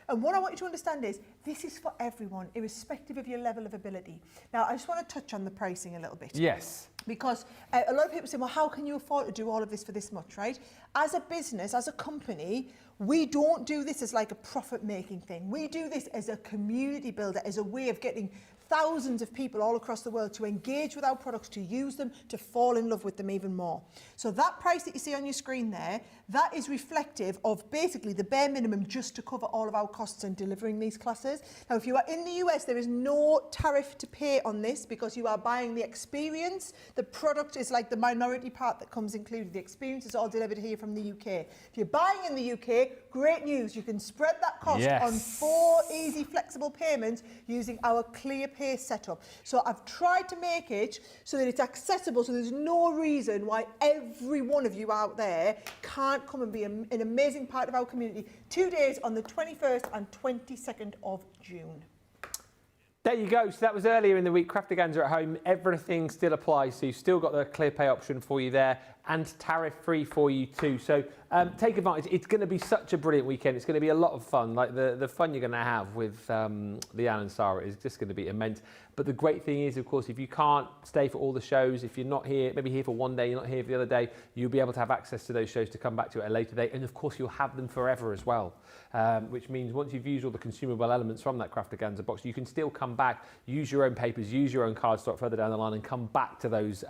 N: And what I want you to understand is this is for everyone, irrespective of your level of ability. Now, I just want to touch on the pricing a little bit.
A: Yes.
N: Because a lot of people say, well, how can you afford to do all of this for this much, right? As a business, as a company, we don't do this as like a profit-making thing. We do this as a community builder, as a way of getting thousands of people all across the world to engage with our products, to use them, to fall in love with them even more. So that price that you see on your screen there, that is reflective of basically the bare minimum just to cover all of our costs in delivering these classes. Now, if you are in the US, there is no tariff to pay on this because you are buying the experience. The product is like the minority part that comes included. The experience is all delivered here from the UK. If you're buying in the UK, great news. You can spread that cost on 4 easy, flexible payments using our ClearPay setup. So I've tried to make it so that it's accessible, so there's no reason why every one of you out there can't come and be an amazing part of our community. 2 days on the 21st and 22nd of June.
A: There you go. So that was earlier in the week. Craftaganza at home. Everything still applies. So you've still got the ClearPay option for you there and tariff-free for you too. So take advantage. It's going to be such a brilliant weekend. It's going to be a lot of fun. Like the fun you're going to have with Leanne and Sarah is just going to be immense. But the great thing is, of course, if you can't stay for all the shows, if you're not here, maybe here for one day, you're not here for the other day, you'll be able to have access to those shows to come back to at a later date. And of course, you'll have them forever as well. Which means once you've used all the consumable elements from that Craftaganza box, you can still come back, use your own papers, use your own cardstock further down the line and come back to those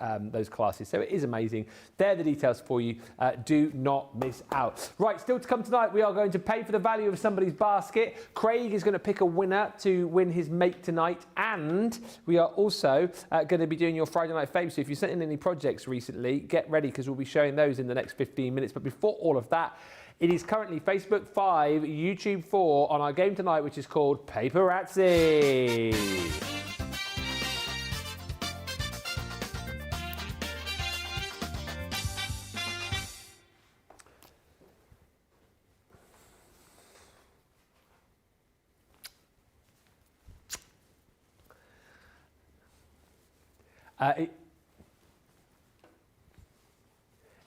A: classes. So it is amazing. They're the details for you. Do not miss out. Right, still to come tonight, we are going to pay for the value of somebody's basket. Craig is going to pick a winner to win his mate tonight. And we are also going to be doing your Friday Night Faves. So if you sent in any projects recently, get ready because we'll be showing those in the next 15 minutes. But before all of that, it is currently Facebook 5, YouTube 4 on our game tonight, which is called Paparazzi.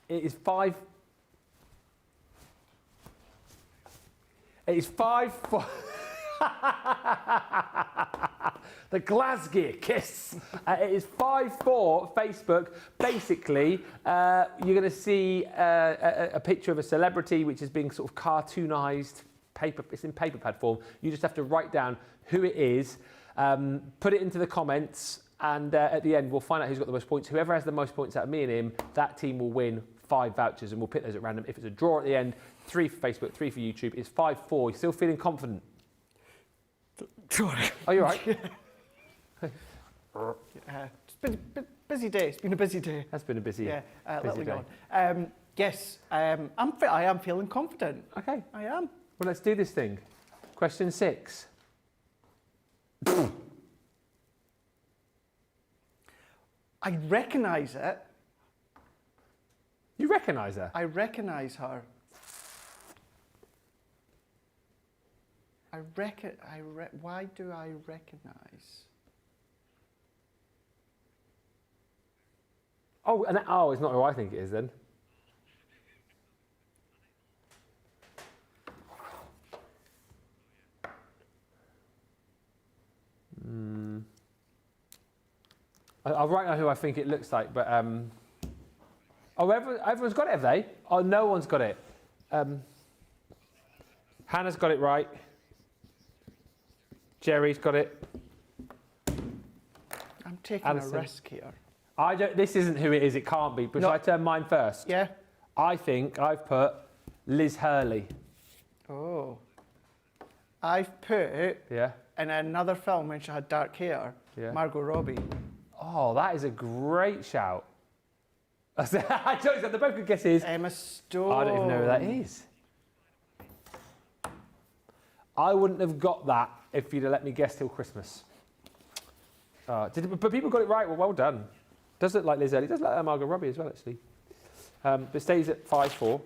A: It is 5. It is 5-4. The Glasgow kiss. It is 5-4 Facebook. Basically, you're going to see a picture of a celebrity which is being sort of cartoonised. It's in paper pad form. You just have to write down who it is, put it into the comments, and at the end we'll find out who's got the most points. Whoever has the most points out of me and him, that team will win 5 vouchers, and we'll pick those at random. If it's a draw at the end, 3 for Facebook, 3 for YouTube. It's 5-4. You still feeling confident?
B: Sorry.
A: Are you all right?
B: It's been a busy day. It's been a busy day.
A: That's been a busy day.
B: Yes, I am feeling confident.
A: Okay.
B: I am.
A: Well, let's do this thing. Question 6.
B: I recognise it.
A: You recognise her?
B: I recognise her. Why do I recognise?
A: Oh, it's not who I think it is then. I'll write down who I think it looks like, but everyone's got it, have they? Oh, no one's got it. Hannah's got it right. Jerry's got it.
B: I'm taking
A: Alison.
B: a risk here.
A: This isn't who it is. It can't be. But shall I turn mine first?
B: Yeah.
A: I think I've put Liz Hurley.
B: Oh. I've put in another film when she had dark hair, Margot Robbie.
A: Oh, that is a great shout. I don't know, the both good guesses.
B: Emma Stone.
A: I don't even know who that is. I wouldn't have got that if you'd have let me guess till Christmas. But people got it right. Well done. Does look like Liz Hurley. Does look like Margot Robbie as well, actually. But stays at 5-4.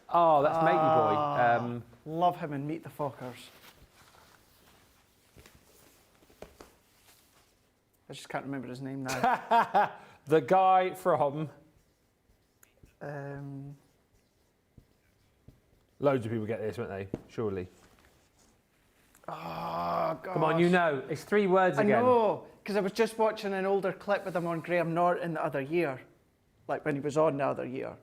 A: Oh, that's Matey Boy.
B: Love him in Meet the Fockers. I just can't remember his name now.
A: The guy from... Loads of people get this, won't they? Surely.
B: Oh, God.
A: Come on, you know. It's 3 words again.
B: I know, because I was just watching an older clip with him on Graham Norton the other year. Like when he was on the other year.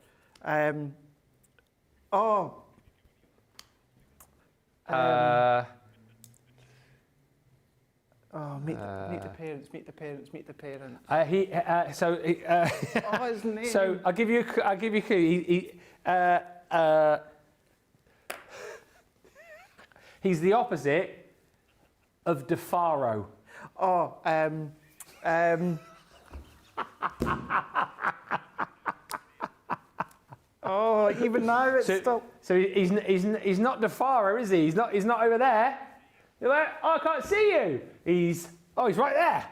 B: Oh, meet the parents, meet the parents, meet the parents.
A: Oh,
B: his name.
A: So I'll give you a clue. He's the opposite of DeFaro.
B: Oh, oh, even now it's still.
A: So he's not DeFaro, is he? He's not over there. You're like, oh, I can't see you. He's right there.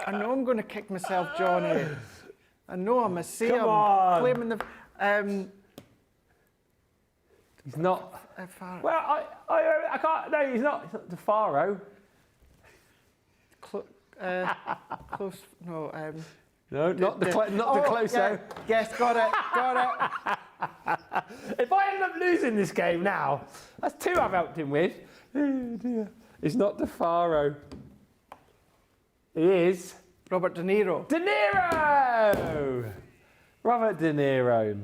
B: I know I'm going to kick myself, Johnny. I know I'm a Sam.
A: Come on.
B: Claiming the.
A: He's not. Well, I can't. No, he's not. He's not DeFaro.
B: Close. No.
A: No, not the closer.
B: Yeah. Yes, got it.
A: If I end up losing this game now, that's 2 I've helped him with. Oh dear. It's not DeFaro. It is
B: Robert De Niro.
A: De Niro. Robert De Niro.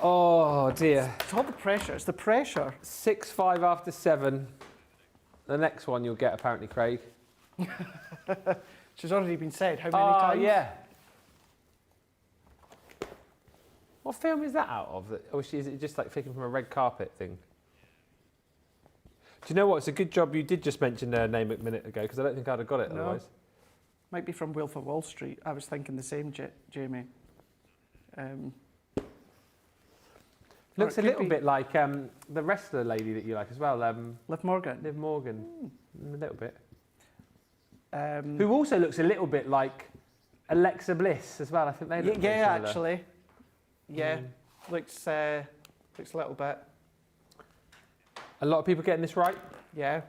A: Oh dear.
B: It's all the pressure. It's the pressure.
A: 6-5 after 7. The next one you'll get apparently, Craig.
B: She's already been said. How many times?
A: Yeah. What film is that out of? Or is it just like taken from a red carpet thing? Do you know what? It's a good job you did just mention their name a minute ago, because I don't think I'd have got it otherwise.
B: Might be from Wolf of Wall Street. I was thinking the same, Jamie.
A: Looks a little bit like the wrestler lady that you like as well.
B: Liv Morgan.
A: Liv Morgan. A little bit. Who also looks a little bit like Alexa Bliss as well. I think they look very similar.
B: Actually. Yeah, looks a little bit.
A: A lot of people getting this right.
B: Yeah.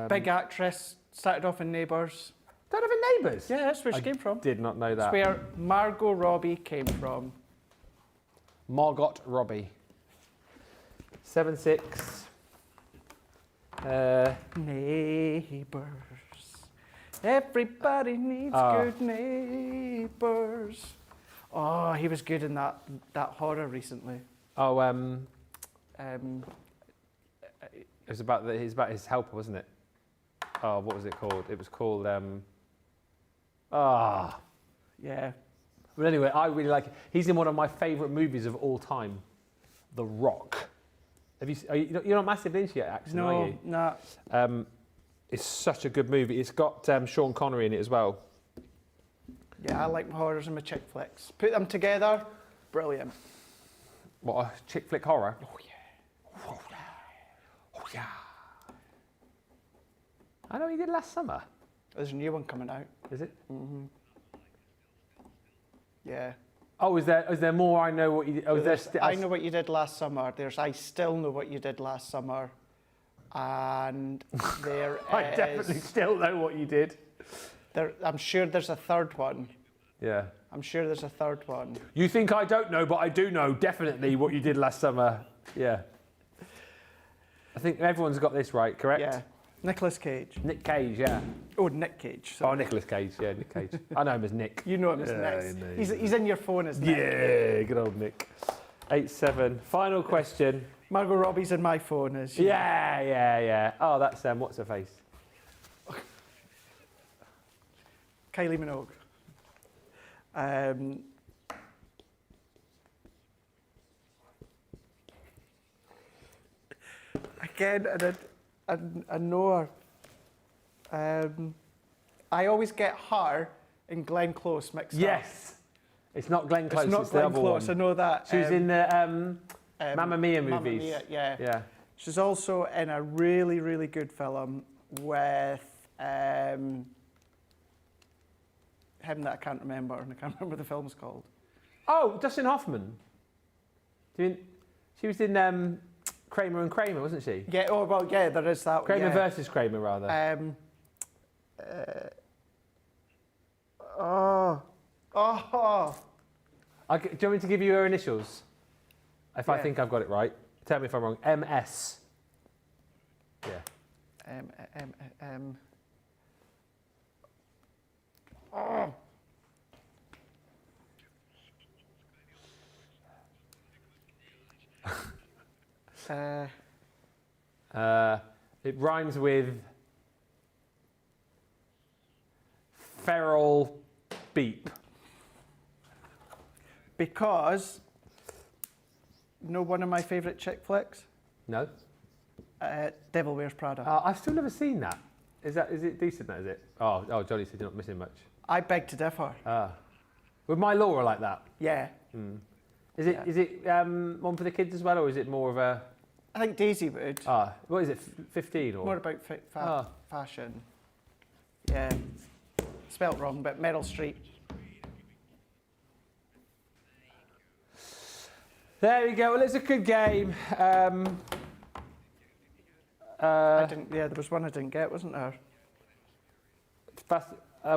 B: Big actress, started off in Neighbours.
A: Started off in Neighbours?
B: Yeah, that's where she came from.
A: Did not know that.
B: That's where Margot Robbie came from.
A: Margot Robbie. 7-6.
B: Neighbours. Everybody needs good neighbours. Oh, he was good in that horror recently.
A: Oh, it was about his helper, wasn't it? Oh, what was it called? It was called
B: Yeah.
A: But anyway, I really like it. He's in one of my favourite movies of all time, The Rock. You're not massively into it, actually, are you?
B: No.
A: It's such a good movie. It's got Sean Connery in it as well.
B: Yeah, I like my horrors and my chick flicks. Put them together, brilliant.
A: What, a chick flick horror?
B: Oh, yeah.
A: Oh, yeah. I know he did last summer.
B: There's a new one coming out.
A: Is it?
B: Mm-hmm. Yeah.
A: Oh, is there more? I know what you did. Oh,
B: I know what you did last summer. There's I still know what you did last summer. And there
A: I definitely still know what you did.
B: I'm sure there's a third one.
A: Yeah.
B: I'm sure there's a third one.
A: You think I don't know, but I do know definitely what you did last summer. Yeah. I think everyone's got this right, correct?
B: Yeah. Nicolas Cage.
A: Nick Cage, yeah.
B: Oh, Nick Cage.
A: Sorry. Oh, Nicolas Cage, yeah, Nick Cage. I know him as Nick.
B: You know him as Nick. He's in your phone as Nick.
A: Yeah, good old Nick. 8-7. Final question.
B: Margot Robbie's in my phone as
A: Yeah. Oh, that's what's her face?
B: Kylie Minogue. Again, I know her. I always get her and Glenn Close mixed up.
A: Yes. It's not Glenn Close, it's
B: Glenn
A: the other
B: Close,
A: one.
B: I know that.
A: She was in the Mamma Mia movies.
B: Mamma Mia, yeah.
A: Yeah.
B: She's also in a really, really good film with him that I can't remember, and I can't remember what the film's called.
A: Oh, Dustin Hoffman. She was in Kramer and Kramer, wasn't she?
B: Yeah. Oh well, yeah. There is that.
A: Kramer versus Kramer, rather. Do you want me to give you her initials? If I think I've got it right. Tell me if I'm wrong. MS. Yeah.
B: Oh.
A: It rhymes with feral beep.
B: Because, you know one of my favourite chick flicks?
A: No.
B: Devil Wears Prada.
A: I've still never seen that. Is it decent? That is it? Oh, Johnny said you're not missing much.
B: I beg to differ.
A: With My Laura like that.
B: Yeah.
A: Is it one for the kids as well, or is it more of a?
B: I think Daisy would.
A: What is it? 15 or?
B: More about fashion. Yeah. Spelt wrong, but Meryl Streep.
A: There we go. Well, it's a good game.
B: There was one I didn't get, wasn't there?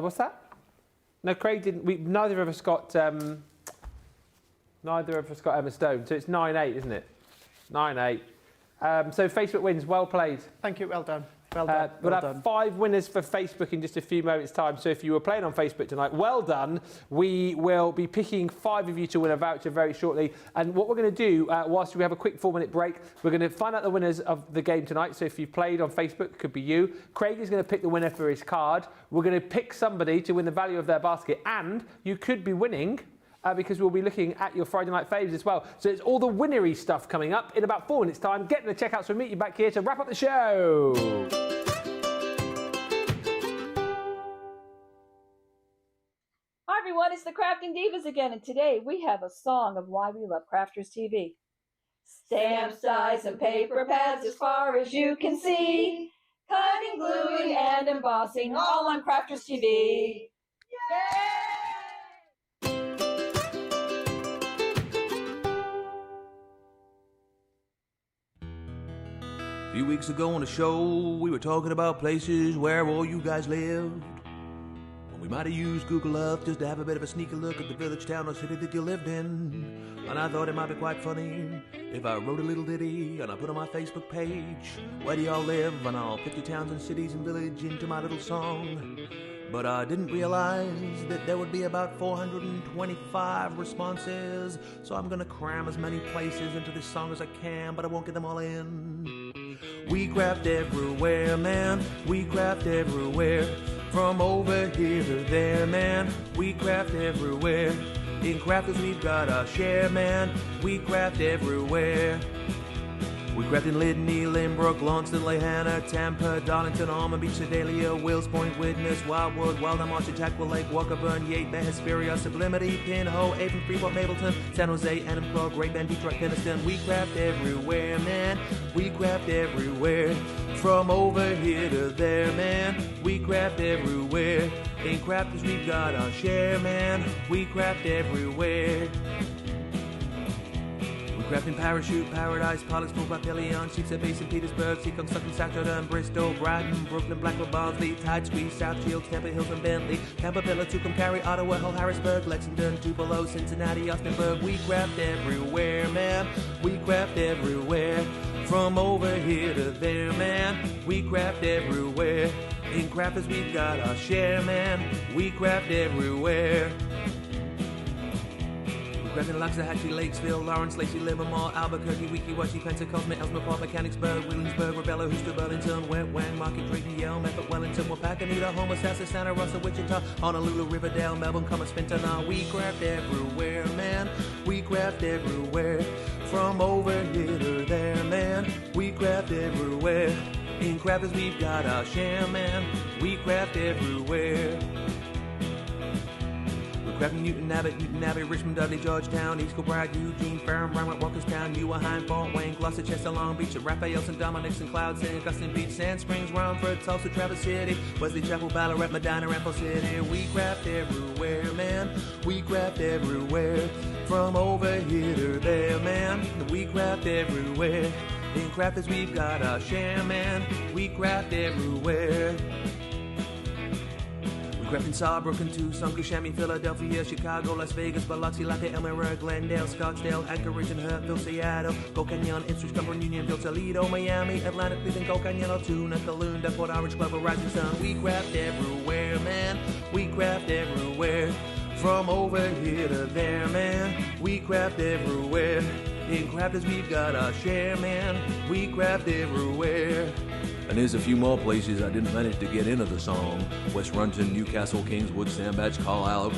A: What's that? No, Craig didn't. Neither of us got. Neither of us got Emma Stone. So it's 9-8, isn't it? 9-8. So Facebook wins. Well played.
B: Thank you. Well done. Well done.
A: We'll have 5 winners for Facebook in just a few moments' time. So if you were playing on Facebook tonight, well done. We will be picking 5 of you to win a voucher very shortly. And what we're going to do, whilst we have a quick 4-minute break, we're going to find out the winners of the game tonight. So if you've played on Facebook, it could be you. Craig is going to pick the winner for his card. We're going to pick somebody to win the value of their basket. And you could be winning because we'll be looking at your Friday night faves as well. So it's all the winnery stuff coming up in about 4 minutes' time. Get to the checkouts. We'll meet you back here to wrap up the show.
O: Hi everyone, it's the Crafting Divas again, and today we have a song of why we love Crafters TV. Stamps, dies, and paper pads as far as you can see. Cutting, gluing, and embossing all on Crafters TV. Yay!
F: A few weeks ago on the show, we were talking about places where all you guys lived. We might have used Google Earth just to have a bit of a sneaky look at the village, town, or city that you lived in. And I thought it might be quite funny if I wrote a little ditty and I put on my Facebook page, where do y'all live? And I'll put your towns and cities and village into my little song. But I didn't realize that there would be about 425 responses. So I'm gonna cram as many places into this song as I can, but I won't get them all in. We craft everywhere, man. We craft everywhere. From over here to there, man. We craft everywhere. In crafters we've got our share, man. We craft everywhere. We craft in Lydney, Lynbrook, Launceston, Lehana, Tampa, Darlington, Almond Beach, Sedalia, Wills Point, Widnes, Wildwood, Wildham, Archer, Jackwell Lake, Walkerburn, Yate, Bay, Hesperia, Sublimity, Pinhole, Avon, Freeport, Mapleton, San Jose, Enumclaw, Great Bend, Detroit, Penniston. We craft everywhere, man. We craft everywhere. From over here to there, man. We craft everywhere. In crafters we've got our share, man. We craft everywhere. Craft in Parachute, Paradise, Pollux, Full Papillion, Sheepshead Bay, St. Petersburg, Seacombe, Sutton, Saturday, Bristol, Brighton, Brooklyn, Blackwell, Barnsley, Tide Squeeze, South Shields, Tampa Hills and Bentley, Tampa, Pillar, Tucumcari, Cary, Ottawa, Hull, Harrisburg, Lexington, Tupelo, Cincinnati, Austinburg. We craft everywhere, man. We craft everywhere. From over here to there, man. We craft everywhere. In crafters we've got our share, man. We craft everywhere. Crafting Loxahatchee, Lakesville, Lawrence, Lacey, Livermore, Albuquerque, Weeki, Washi, Pensacola, Ellsmere Park, Mechanicsburg, Williamsburg, Rebella, Houston, Burlington, Wet Wang, Market, Drayton, Yale, Memphis, Wellington, Wapakoneta, Homer, Sassa, Santa Rosa, Wichita, Honolulu, Riverdale, Melbourne, Commerce, Fentanyl. We craft everywhere, man. We craft everywhere. From over here to there, man. We craft everywhere. In crafters we've got our share, man. We craft everywhere. Crafting Newton Abbey, Richmond, Dudley, Georgetown, East Kilbride, Eugene, Ferrum, Round, Walkerstown, Newarheim, Fort Wayne, Gloucester, Chester, Long Beach, Raphael, St. Dominic, St. Cloud, St. Augustine Beach, Sand Springs, Romford, Tulsa, Traverse City, Wesley Chapel, Ballarat, Medina, Ramble City. We craft everywhere, man. We craft everywhere. From over here to there, man. We craft everywhere. In crafters we've got our share, man. We craft everywhere. Crafting Sawbrook and Tucson, Kissimmee, Philadelphia, Chicago, Las Vegas, Biloxi, Lafayette, Elmira, Glendale, Scottsdale, Anchorage and Hurtville, Seattle, Gold Canyon, Ipswich, Cumberland, Unionville, Toledo, Miami, Atlanta, Cleveland, Gold Canyon, Altoona, Calounda, Port Orange, Glover, Rising Sun. We craft everywhere, man. We craft everywhere. From over here to there, man, we craft everywhere. In Crafters we've got our share, man, we craft everywhere. And there's a few more places I didn't manage to get into the song. West Runton, Newcastle, Kingswood, Sandbach, Carlisle,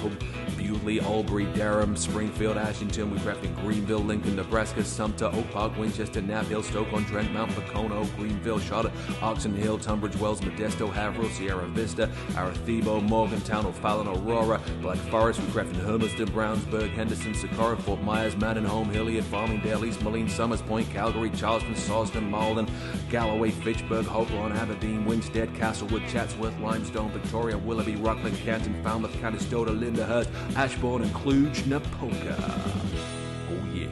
F: Bewley, Albury, Durham, Springfield, Ashington. We craft in Greenville, Lincoln, Nebraska, Sumter, Oak Park, Winchester, Nap-Hill, Stoke-on-Trent, Mount Pocono, Greenville, Charlotte, Oxon Hill, Tunbridge Wells, Modesto, Haverhill, Sierra Vista, Arecibo, Morgantown, O'Fallon, Aurora, Black Forest. We craft in Hermiston, Brownsburg, Henderson, Socorro, Fort Myers, Mandenholm, Hilliard, Farmingdale, East Moline, Summers Point, Calgary, Charleston, Sawston, Malden, Galloway, Fitchburg, Hopewell, Aberdeen, Winstead, Castlewood, Chatsworth, Limestone, Victoria, Willoughby, Rockland, Canton, Falmouth, Conestoga, Lyndhurst, Ashbourne and Cluj-Napoca. Oh yeah.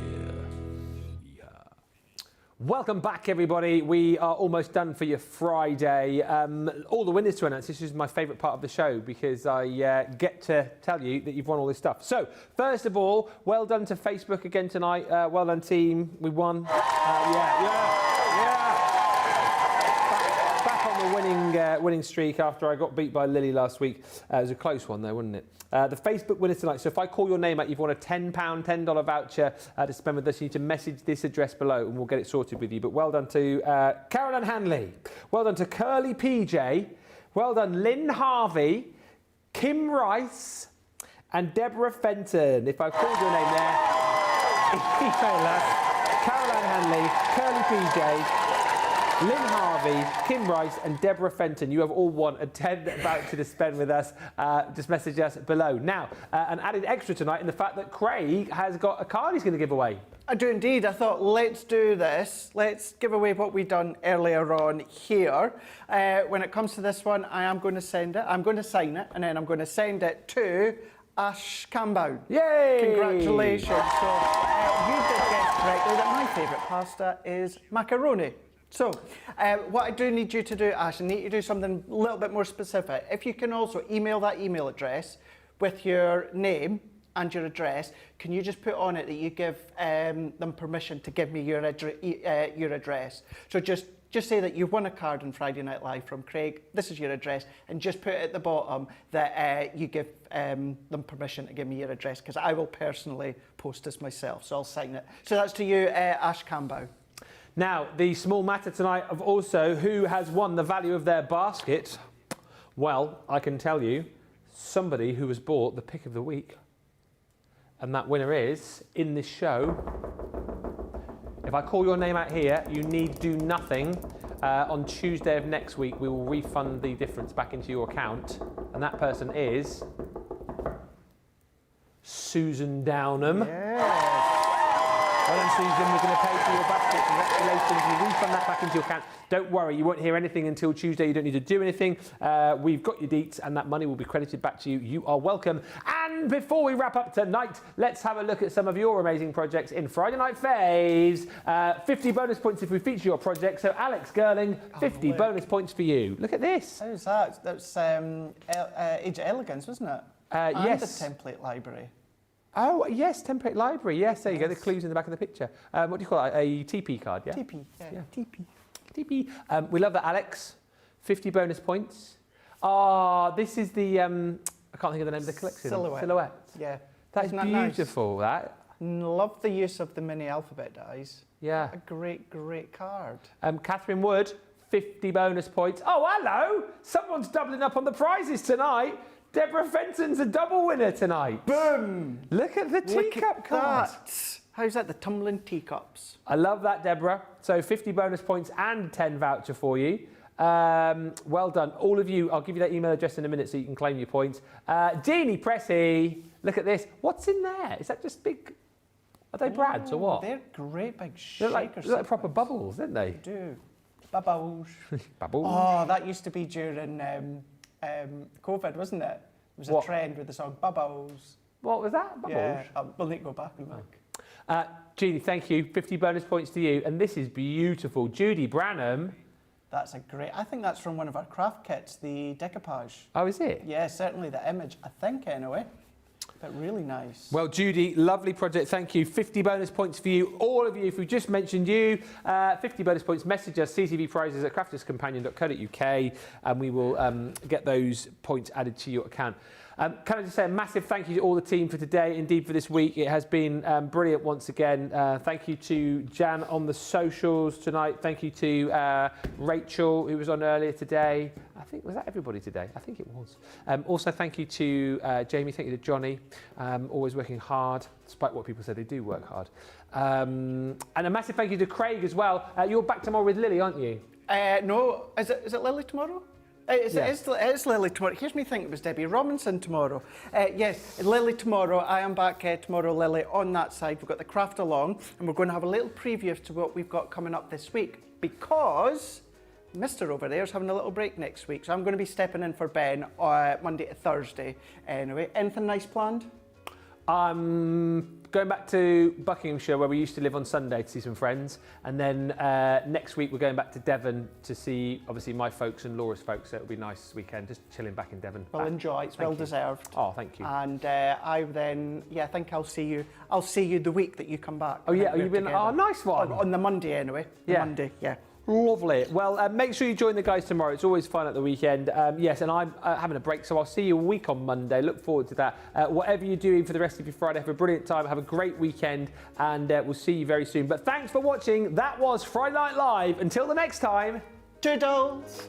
A: Welcome back, everybody. We are almost done for your Friday. All the winners to announce. This is my favourite part of the show because I get to tell you that you've won all this stuff. So, first of all, well done to Facebook again tonight. Well done, team. We won. Winning streak after I got beat by Lily last week. It was a close one though, wasn't it? The Facebook winners tonight. So if I call your name out, you've won a £10 $10 voucher to spend with us. You need to message this address below and we'll get it sorted with you. But well done to Carolyn Hanley. Well done to Curly PJ. Well done Lynn Harvey, Kim Rice and Deborah Fenton. If I called your name there, email us. Caroline Hanley, Curly PJ, Lynn Harvey, Kim Rice and Deborah Fenton. You have all won a £10 voucher to spend with us. Just message us below. Now, an added extra tonight in the fact that Craig has got a card he's going to give away.
B: I do indeed. I thought, let's do this. Let's give away what we've done earlier on here. When it comes to this one, I am going to send it. I'm going to sign it and then I'm going to send it to Ash Campbell.
A: Yay!
B: Congratulations. So, you did guess correctly that my favourite pasta is macaroni. So, what I do need you to do, Ash, I need you to do something a little bit more specific. If you can also email that email address with your name and your address, can you just put on it that you give them permission to give me your address? So just say that you've won a card on Friday Night Live from Craig, this is your address, and just put at the bottom that you give them permission to give me your address, because I will personally post this myself, so I'll sign it. So that's to you, Ash Campbell.
A: Now, the small matter tonight of also who has won the value of their basket. Well, I can tell you, somebody who has bought the pick of the week. And that winner is, in this show, if I call your name out here, you need do nothing. On Tuesday of next week, we will refund the difference back into your account. And that person is Susan Downham.
B: Yes.
A: Well done, Susan. We're going to pay for your basket. Congratulations. We'll refund that back into your account. Don't worry, you won't hear anything until Tuesday. You don't need to do anything. We've got your deets and that money will be credited back to you. You are welcome. And before we wrap up tonight, let's have a look at some of your amazing projects in Friday Night Faves. 50 bonus points if we feature your project. So Alex Girling, 50 bonus points for you. Look at this.
B: How's that? That's Age of Elegance, wasn't it?
A: Yes.
B: And the template library.
A: Oh, yes, template library. Yes, there you go. The clues in the back of the picture. What do you call it? A TP card, yeah?
B: TP, yeah. TP.
A: TP. We love that, Alex. 50 bonus points. Ah, this is the, I can't think of the name of the collection. Silhouette.
B: Yeah.
A: That's beautiful, nice? That.
B: Love the use of the mini alphabet dies.
A: Yeah.
B: A great, great card.
A: Catherine Wood, 50 bonus points. Oh, hello. Someone's doubling up on the prizes tonight. Deborah Fenton's a double winner tonight.
B: Boom!
A: Look at the teacup cards.
B: How's that, the tumbling teacups?
A: I love that, Deborah. So 50 bonus points and 10 voucher for you. Well done. All of you, I'll give you that email address in a minute so you can claim your points. Jeannie Pressy, look at this. What's in there? Is that just big, are they Brads or what?
B: They're great big
A: They're
B: shakers.
A: like proper bubbles, don't they?
B: They do. Bubbles.
A: Bubbles.
B: Oh, that used to be during COVID, wasn't it? It was a trend with the song Bubbles.
A: What was that? Bubbles?
B: Yeah, we'll need to go back and look.
A: Jeannie, thank you. 50 bonus points to you. And this is beautiful. Judy Branham.
B: That's a great, I think that's from one of our craft kits, the decoupage.
A: Oh, is it?
B: Yeah, certainly the image, I think anyway. But really nice.
A: Well, Judy, lovely project. Thank you. 50 bonus points for you. All of you, if we just mentioned you, 50 bonus points. Message us, ccvprizes@crafterscompanion.co.uk, and we will get those points added to your account. Can I just say a massive thank you to all the team for today, indeed for this week. It has been brilliant once again. Thank you to Jan on the socials tonight. Thank you to Rachel, who was on earlier today. I think, was that everybody today? I think it was. Also, thank you to Jamie. Thank you to Johnny. Always working hard, despite what people say, they do work hard. And a massive thank you to Craig as well. You're back tomorrow with Lily, aren't you?
B: No, is it Lily tomorrow? It is Lily tomorrow. Here's me think it was Debbie Robinson tomorrow. Yes, Lily tomorrow. I am back tomorrow, Lily, on that side. We've got the craft along, and we're going to have a little preview to what we've got coming up this week, because Mr. over there is having a little break next week. So I'm going to be stepping in for Ben Monday to Thursday. Anyway, anything nice planned?
A: Going back to Buckinghamshire, where we used to live on Sunday to see some friends, and then next week we're going back to Devon to see, obviously, my folks and Laura's folks. So it'll be a nice weekend, just chilling back in Devon.
B: Well, enjoy. It's well deserved.
A: Oh, thank you.
B: And I then, I think I'll see you. I'll see you the week that you come back.
A: Oh yeah, you've been.
B: Together.
A: Oh, nice one.
B: On the Monday anyway. Monday, yeah.
A: Lovely. Well, make sure you join the guys tomorrow. It's always fun at the weekend. Yes, and I'm having a break, so I'll see you a week on Monday. Look forward to that. Whatever you're doing for the rest of your Friday, have a brilliant time. Have a great weekend, and we'll see you very soon. But thanks for watching. That was Friday Night Live. Until the next time,
B: toodles.